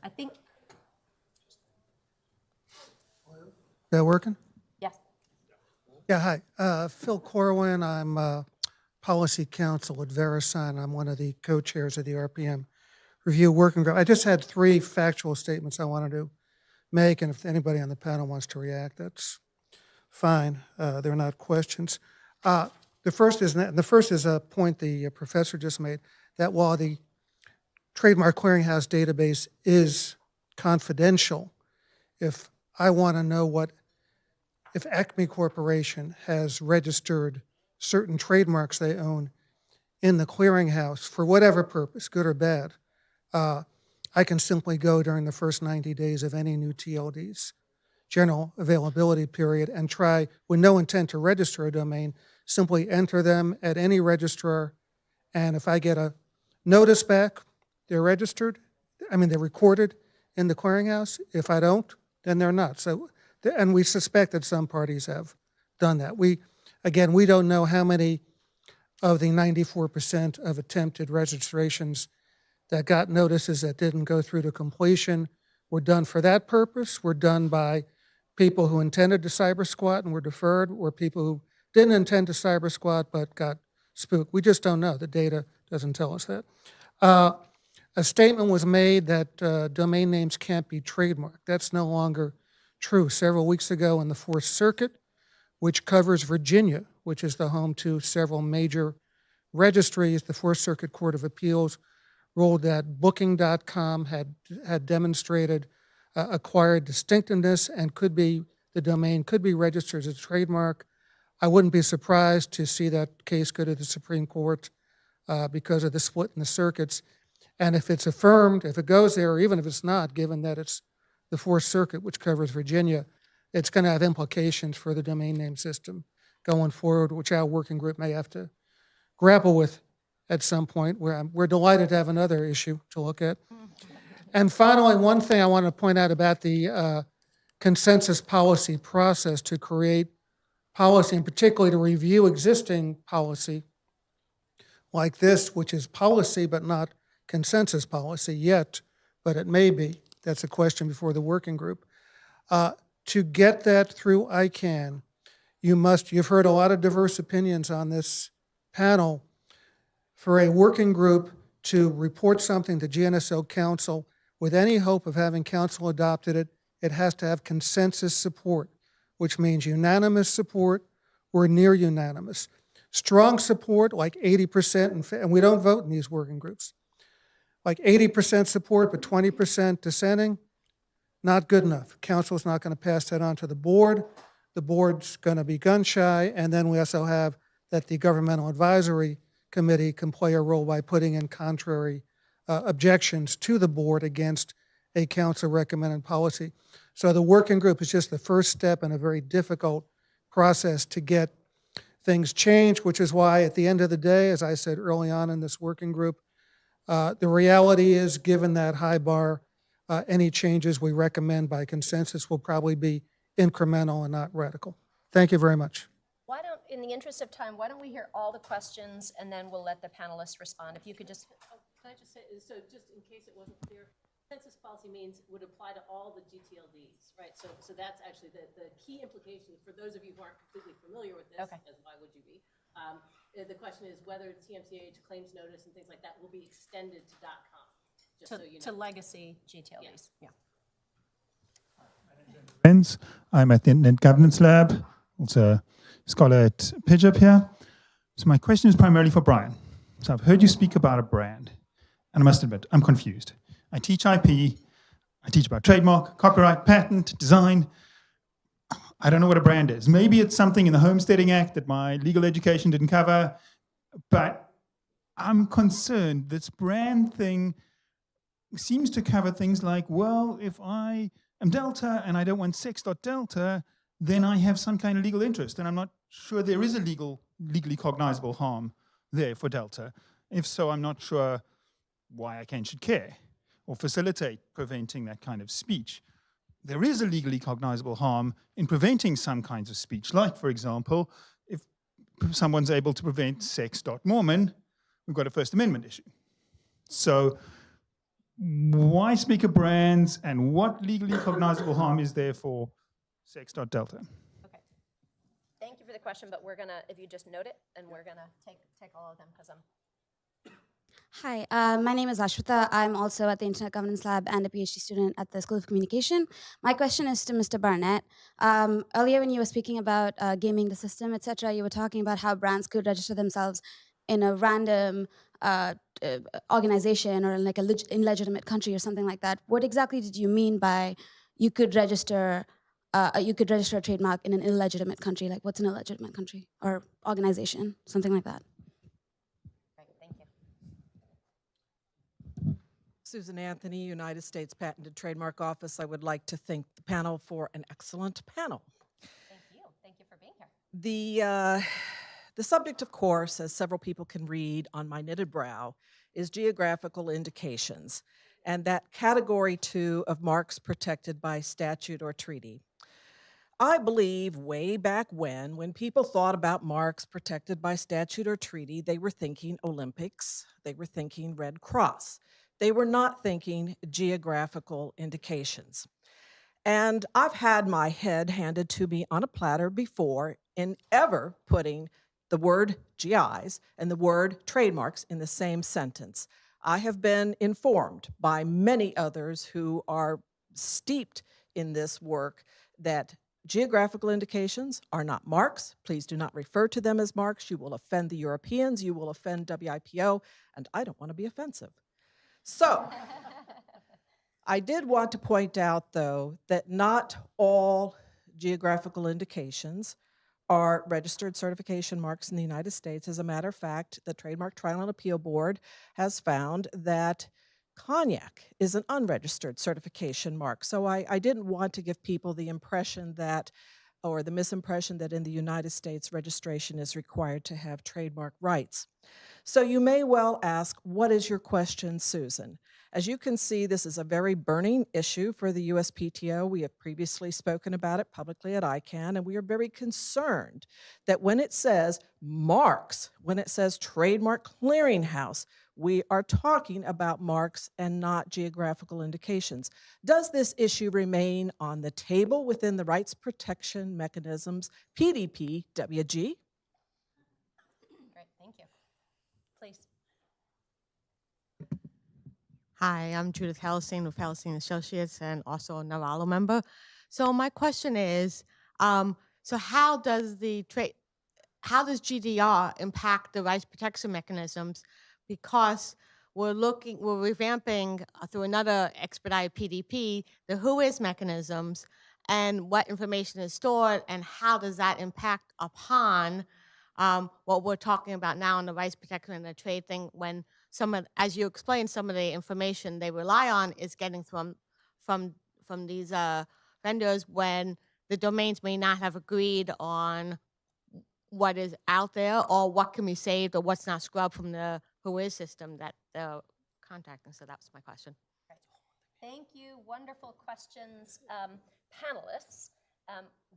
I think. Is that working? Yes. Yeah, hi. Phil Corwin. I'm Policy Counsel at VeriSign. I'm one of the co-chairs of the RPM Review Working Group. I just had 3 factual statements I wanted to make, and if anybody on the panel wants to react, that's fine. They're not questions. The first is a point the professor just made, that while the Trademark Clearinghouse database is confidential, if I want to know if Acme Corporation has registered certain trademarks they own in the clearinghouse for whatever purpose, good or bad, I can simply go during the first 90 days of any new TLD's general availability period and try, with no intent to register a domain, simply enter them at any registrar, and if I get a notice back, they're registered, they're recorded in the clearinghouse. If I don't, then they're not. So, and we suspect that some parties have done that. We don't know how many of the 94% of attempted registrations that got notices that didn't go through to completion were done for that purpose, were done by people who intended to cyber squat and were deferred, or people who didn't intend to cyber squat but got spooked. We just don't know. The data doesn't tell us that. A statement was made that domain names can't be trademarked. That's no longer true. Several weeks ago in the Fourth Circuit, which covers Virginia, which is the home to several major registries, the Fourth Circuit Court of Appeals ruled that Booking.com had demonstrated acquired distinctiveness and the domain could be registered as a trademark. I wouldn't be surprised to see that case go to the Supreme Court because of the split in the circuits. And if it's affirmed, if it goes there, or even if it's not, given that it's the Fourth Circuit, which covers Virginia, it's going to have implications for the domain name system going forward, which our working group may have to grapple with at some point. We're delighted to have another issue to look at. And finally, one thing I want to point out about the consensus policy process to create policy, and particularly to review existing policy like this, which is policy but not consensus policy yet, but it may be. That's a question before the working group. To get that through ICANN, you've heard a lot of diverse opinions on this panel. For a working group to report something to GNSO Council with any hope of having Council adopted it, it has to have consensus support, which means unanimous support or near unanimous. Strong support, like 80%, and we don't vote in these working groups, like 80% support but 20% dissenting, not good enough. Council's not going to pass that on to the board. The board's going to be gun shy, and then we also have that the Governmental Advisory Committee can play a role by putting in contrary objections to the board against a council recommended policy. So the working group is just the first step in a very difficult process to get things changed, which is why at the end of the day, as I said early on in this working group, the reality is, given that high bar, any changes we recommend by consensus will probably be incremental and not radical. Thank you very much. Why don't, in the interest of time, why don't we hear all the questions and then we'll let the panelists respond. If you could just. Can I just say, so just in case it wasn't clear, consensus policy means would apply to all the gTLDs, right? So that's actually the key implication for those of you who aren't completely familiar with this, as why would you be? The question is whether TMCH claims notice and things like that will be extended to .com, just so you know. To legacy gTLDs, yeah. Friends, I'm at the Internet Governance Lab, also a scholar at PIGIP here. So my question is primarily for Brian. So I've heard you speak about a brand, and I must admit, I'm confused. I teach IP, I teach about trademark, copyright, patent, design. I don't know what a brand is. Maybe it's something in the Homesteading Act that my legal education didn't cover, but I'm concerned this brand thing seems to cover things like, well, if I am Delta and I don't want sex.delta, then I have some kind of legal interest, and I'm not sure there is a legally cognizable harm there for Delta. If so, I'm not sure why ICANN should care or facilitate preventing that kind of speech. There is a legally cognizable harm in preventing some kinds of speech, like, for example, if someone's able to prevent sex.Mormon, we've got a First Amendment issue. So why speak of brands, and what legally cognizable harm is there for sex.delta? Okay. Thank you for the question, but we're gonna, if you just note it, and we're gonna take all of them because I'm. Hi, my name is Ashwita. I'm also at the Internet Governance Lab and a PhD student at the School of Communication. My question is to Mr. Barnett. Earlier when you were speaking about gaming the system, etc., you were talking about how brands could register themselves in a random organization or in like a illegitimate country or something like that. What exactly did you mean by you could register a trademark in an illegitimate country? Like, what's an illegitimate country or organization, something like that? Susan Anthony, United States Patent and Trademark Office. I would like to thank the panel for an excellent panel. Thank you. Thank you for being here. The subject, of course, as several people can read on my knitted brow, is geographical indications, and that category 2 of marks protected by statute or treaty. I believe way back when people thought about marks protected by statute or treaty, they were thinking Olympics, they were thinking Red Cross. They were not thinking geographical indications. And I've had my head handed to me on a platter before in ever putting the word GIs and the word trademarks in the same sentence. I have been informed by many others who are steeped in this work that geographical indications are not marks. Please do not refer to them as marks. You will offend the Europeans, you will offend WIPO, and I don't want to be offensive. So, I did want to point out, though, that not all geographical indications are registered certification marks in the United States. As a matter of fact, the Trademark Trial and Appeal Board has found that cognac is an unregistered certification mark. So I didn't want to give people the impression that, or the misimpression that in the United States registration is required to have trademark rights. So you may well ask, what is your question, Susan? As you can see, this is a very burning issue for the USPTO. We have previously spoken about it publicly at ICANN, and we are very concerned that when it says marks, when it says Trademark Clearinghouse, we are talking about marks and not geographical indications. Does this issue remain on the table within the rights protection mechanisms, PDP-WG? Great, thank you. Please. Hi, I'm Judith Hellestein with Hellestein Associates and also a Navallo member. So my question is, so how does GDR impact the rights protection mechanisms? Because we're revamping through another expedited PDP, the who-is mechanisms and what information is stored and how does that impact upon what we're talking about now in the rights protection and the trade thing when as you explained, some of the information they rely on is getting from these vendors when the domains may not have agreed on what is out there or what can be saved or what's not scrubbed from the who-is system that they're contacting. So that was my question. Thank you. Wonderful questions. Panelists,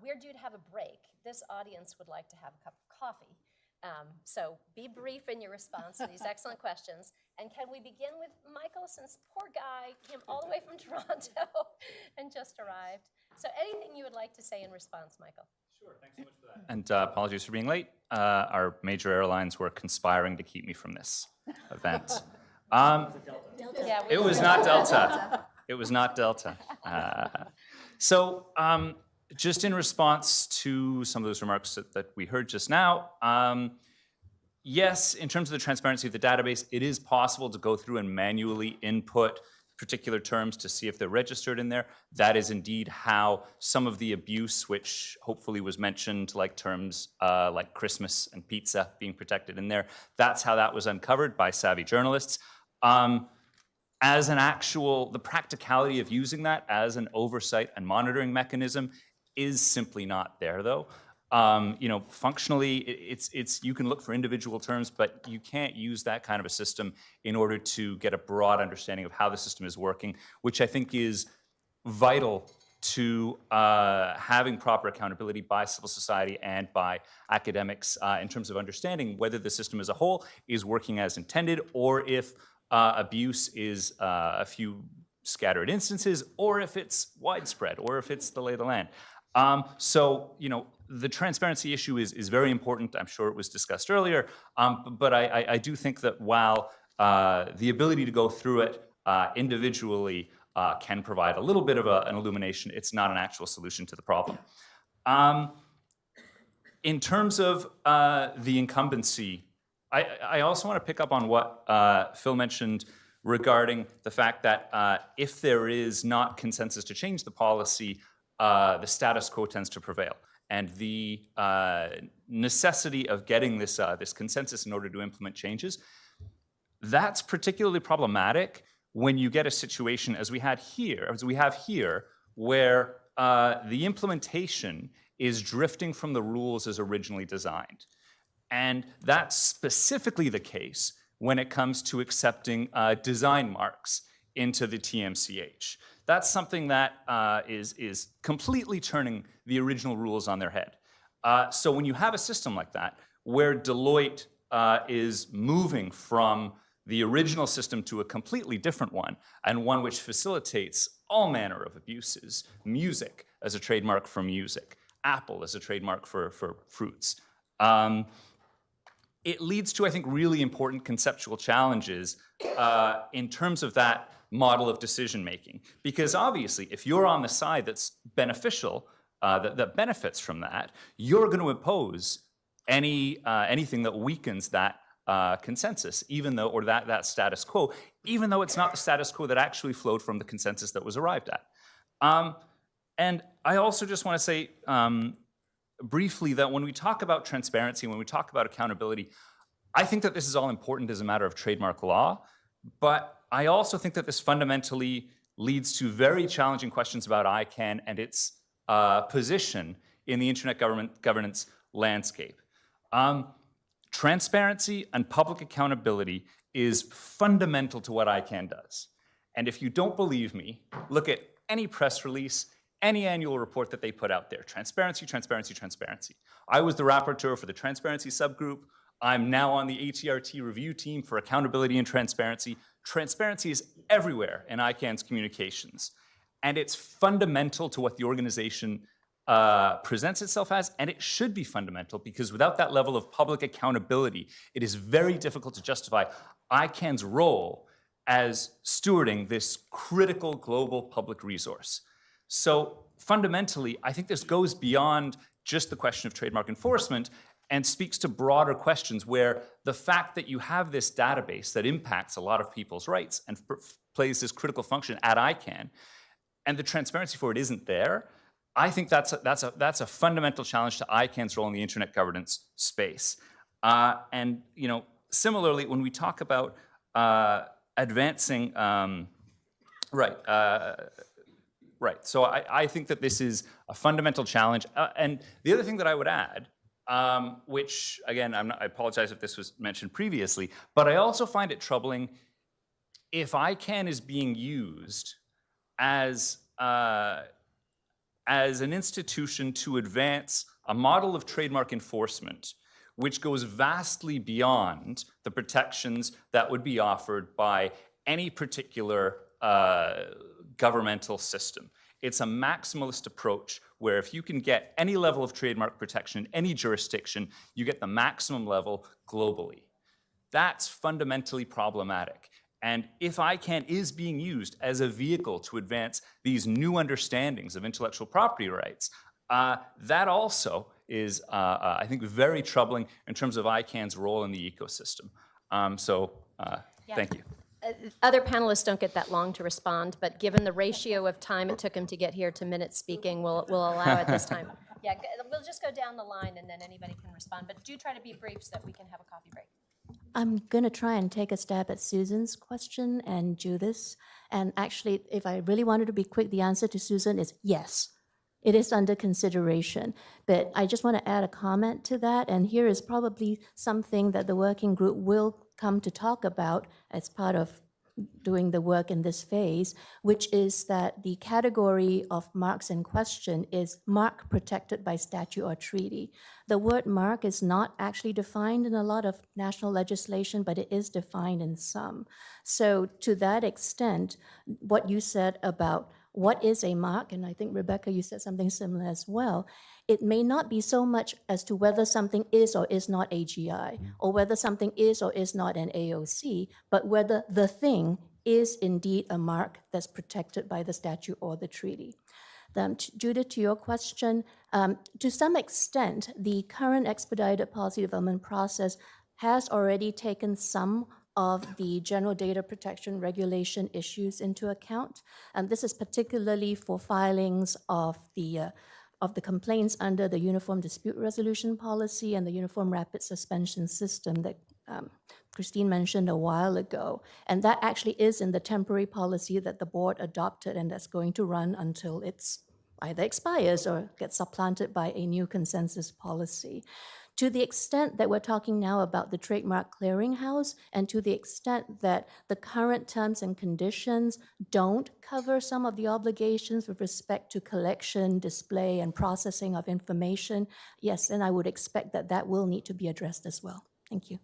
we're due to have a break. This audience would like to have a cup of coffee. So be brief in your response to these excellent questions. And can we begin with Michael, since poor guy came all the way from Toronto and just arrived. So anything you would like to say in response, Michael? Sure, thanks so much for that. And apologies for being late. Our major airlines were conspiring to keep me from this event. It was not Delta. It was not Delta. Just in response to some of those remarks that we heard just now, yes, in terms of the transparency of the database, it is possible to go through and manually input particular terms to see if they're registered in there. That is indeed how some of the abuse, which hopefully was mentioned, like terms like Christmas and pizza being protected in there, that's how that was uncovered by savvy journalists. As the practicality of using that as an oversight and monitoring mechanism is simply not there, though. Functionally, you can look for individual terms, but you can't use that kind of a system in order to get a broad understanding of how the system is working, which I think is vital to having proper accountability by civil society and by academics in terms of understanding whether the system as a whole is working as intended, or if abuse is a few scattered instances, or if it's widespread, or if it's the lay of the land. The transparency issue is very important. I'm sure it was discussed earlier, but I do think that while the ability to go through it individually can provide a little bit of an illumination, it's not an actual solution to the problem. In terms of the incumbency, I also want to pick up on what Phil mentioned regarding the fact that if there is not consensus to change the policy, the status quo tends to prevail. And the necessity of getting this consensus in order to implement changes, that's particularly problematic when you get a situation as we have here, where the implementation is drifting from the rules as originally designed. And that's specifically the case when it comes to accepting design marks into the TMCH. That's something that is completely turning the original rules on their head. So when you have a system like that, where Deloitte is moving from the original system to a completely different one, and one which facilitates all manner of abuses. Music as a trademark for music, Apple as a trademark for fruits. It leads to, I think, really important conceptual challenges in terms of that model of decision-making. Because obviously, if you're on the side that's beneficial, that benefits from that, you're going to oppose anything that weakens that consensus, even though, or that status quo, even though it's not the status quo that actually flowed from the consensus that was arrived at. And I also just want to say briefly that when we talk about transparency, when we talk about accountability, I think that this is all important as a matter of trademark law, but I also think that this fundamentally leads to very challenging questions about ICANN and its position in the internet governance landscape. Transparency and public accountability is fundamental to what ICANN does. And if you don't believe me, look at any press release, any annual report that they put out there. Transparency, transparency, transparency. I was the rapporteur for the transparency subgroup. I'm now on the ATRT review team for accountability and transparency. Transparency is everywhere in ICANN's communications. And it's fundamental to what the organization presents itself as, and it should be fundamental, because without that level of public accountability, it is very difficult to justify ICANN's role as stewarding this critical global public resource. So fundamentally, I think this goes beyond just the question of trademark enforcement and speaks to broader questions where the fact that you have this database that impacts a lot of people's rights and plays this critical function at ICANN, and the transparency for it isn't there, I think that's a fundamental challenge to ICANN's role in the internet governance space. And similarly, when we talk about advancing, so I think that this is a fundamental challenge. And the other thing that I would add, which again, I apologize if this was mentioned previously, but I also find it troubling if ICANN is being used as an institution to advance a model of trademark enforcement which goes vastly beyond the protections that would be offered by any particular governmental system. It's a maximalist approach where if you can get any level of trademark protection in any jurisdiction, you get the maximum level globally. That's fundamentally problematic. And if ICANN is being used as a vehicle to advance these new understandings of intellectual property rights, that also is, I think, very troubling in terms of ICANN's role in the ecosystem. Thank you. Other panelists don't get that long to respond, but given the ratio of time it took him to get here to minutes speaking, we'll allow it this time. Yeah, we'll just go down the line and then anybody can respond, but do try to be brief so that we can have a coffee break. I'm going to try and take a stab at Susan's question and Judith's. And actually, if I really wanted to be quick, the answer to Susan is yes. It is under consideration. But I just want to add a comment to that. And here is probably something that the working group will come to talk about as part of doing the work in this phase, which is that the category of marks in question is mark protected by statute or treaty. The word mark is not actually defined in a lot of national legislation, but it is defined in some. So to that extent, what you said about what is a mark, and I think, Rebecca, you said something similar as well, it may not be so much as to whether something is or is not AGI, or whether something is or is not an AOC, but whether the thing is indeed a mark that's protected by the statute or the treaty. Judith, to your question, to some extent, the current expedited policy development process has already taken some of the general data protection regulation issues into account. And this is particularly for filings of the complaints under the Uniform Dispute Resolution Policy and the Uniform Rapid Suspension System that Christine mentioned a while ago. And that actually is in the temporary policy that the board adopted, and that's going to run until it's either expires or gets supplanted by a new consensus policy. To the extent that we're talking now about the Trademark Clearinghouse, and to the extent that the current terms and conditions don't cover some of the obligations with respect to collection, display, and processing of information, yes, then I would expect that that will need to be addressed as well. Thank you.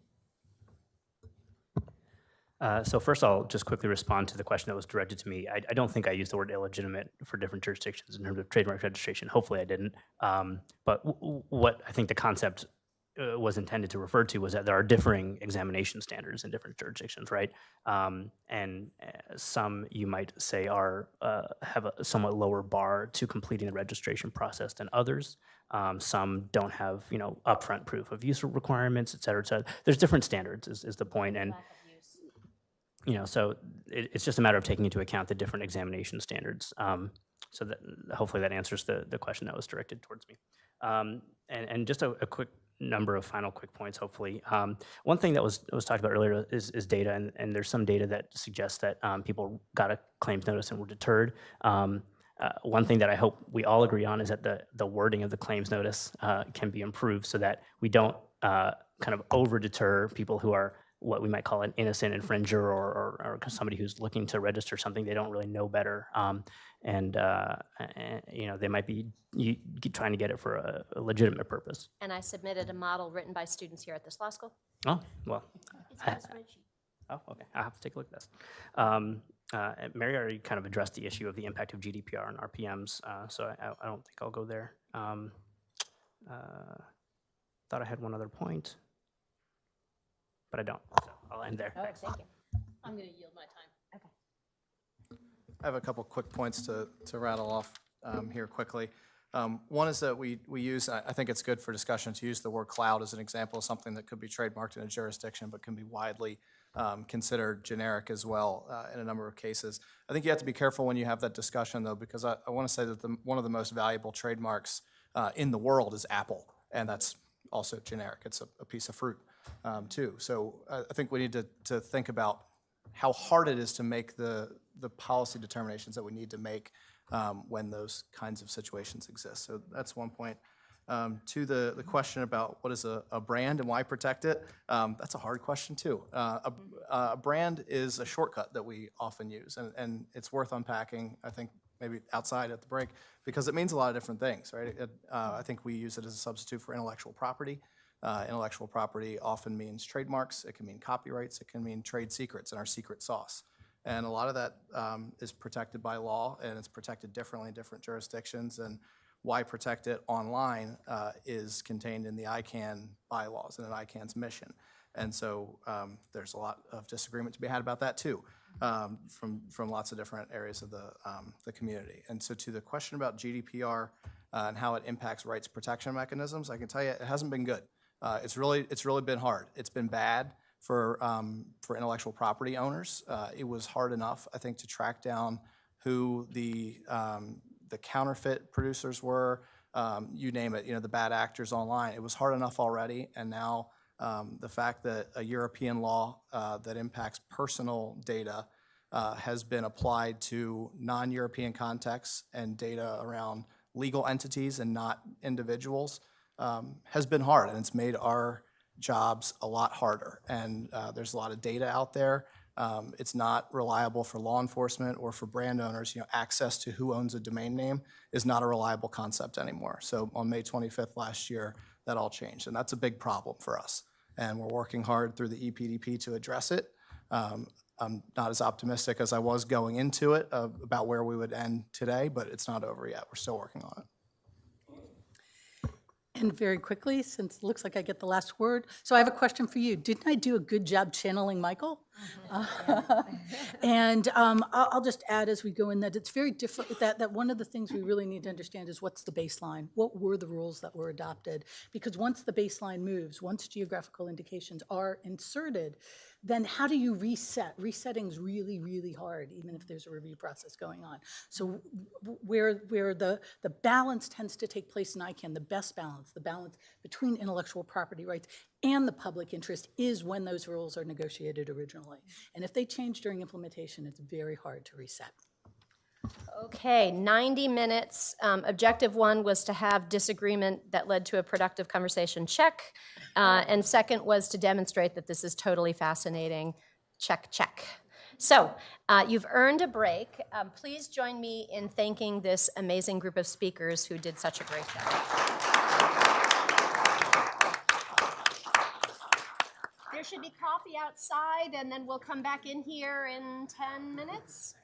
So first, I'll just quickly respond to the question that was directed to me. I don't think I used the word illegitimate for different jurisdictions in terms of trademark registration. Hopefully I didn't. But what I think the concept was intended to refer to was that there are differing examination standards in different jurisdictions, right? And some you might say are have a somewhat lower bar to completing the registration process than others. Some don't have, upfront proof of use requirements, et cetera, et cetera. There's different standards is the point. And so it's just a matter of taking into account the different examination standards. So that hopefully that answers the question that was directed towards me. And just a quick number of final quick points, hopefully. One thing that was talked about earlier is data, and there's some data that suggests that people got a claims notice and were deterred. One thing that I hope we all agree on is that the wording of the claims notice can be improved so that we don't kind of over-deter people who are what we might call an innocent infringer or somebody who's looking to register something they don't really know better. They might be trying to get it for a legitimate purpose. And I submitted a model written by students here at this law school. Oh, well. It's on a spreadsheet. Oh, okay. I'll have to take a look at this. Mary already kind of addressed the issue of the impact of GDPR and RPMs, so I don't think I'll go there. Thought I had one other point, but I don't, so I'll end there. Oh, thank you. I'm going to yield my time. Okay. I have a couple quick points to rattle off here quickly. One is that we use, I think it's good for discussion to use the word cloud as an example of something that could be trademarked in a jurisdiction but can be widely considered generic as well in a number of cases. I think you have to be careful when you have that discussion, though, because I want to say that one of the most valuable trademarks in the world is Apple, and that's also generic. It's a piece of fruit too. So I think we need to think about how hard it is to make the policy determinations that we need to make when those kinds of situations exist. So that's one point. To the question about what is a brand and why protect it, that's a hard question too. A brand is a shortcut that we often use, and it's worth unpacking, I think, maybe outside at the break, because it means a lot of different things, right? I think we use it as a substitute for intellectual property. Intellectual property often means trademarks, it can mean copyrights, it can mean trade secrets and our secret sauce. And a lot of that is protected by law, and it's protected differently in different jurisdictions. And why protect it online is contained in the ICANN bylaws and in ICANN's mission. And so there's a lot of disagreement to be had about that too, from lots of different areas of the community. And so to the question about GDPR and how it impacts rights protection mechanisms, I can tell you it hasn't been good. It's really been hard. It's been bad for intellectual property owners. It was hard enough, I think, to track down who the counterfeit producers were, you name it, the bad actors online. It was hard enough already, and now the fact that a European law that impacts personal data has been applied to non-European contexts and data around legal entities and not individuals has been hard, and it's made our jobs a lot harder. And there's a lot of data out there. It's not reliable for law enforcement or for brand owners. Access to who owns a domain name is not a reliable concept anymore. So on May 25th last year, that all changed, and that's a big problem for us. And we're working hard through the EPDP to address it. I'm not as optimistic as I was going into it about where we would end today, but it's not over yet. We're still working on it. And very quickly, since it looks like I get the last word, so I have a question for you. Didn't I do a good job channeling Michael? And I'll just add as we go in that it's very different, that one of the things we really need to understand is what's the baseline? What were the rules that were adopted? Because once the baseline moves, once geographical indications are inserted, then how do you reset? Resetting is really, really hard, even if there's a review process going on. So where the balance tends to take place in ICANN, the best balance, the balance between intellectual property rights and the public interest is when those rules are negotiated originally. And if they change during implementation, it's very hard to reset. Okay, 90 minutes. Objective one was to have disagreement that led to a productive conversation, check. And second was to demonstrate that this is totally fascinating, check, check. So you've earned a break. Please join me in thanking this amazing group of speakers who did such a great job. There should be coffee outside, and then we'll come back in here in 10 minutes.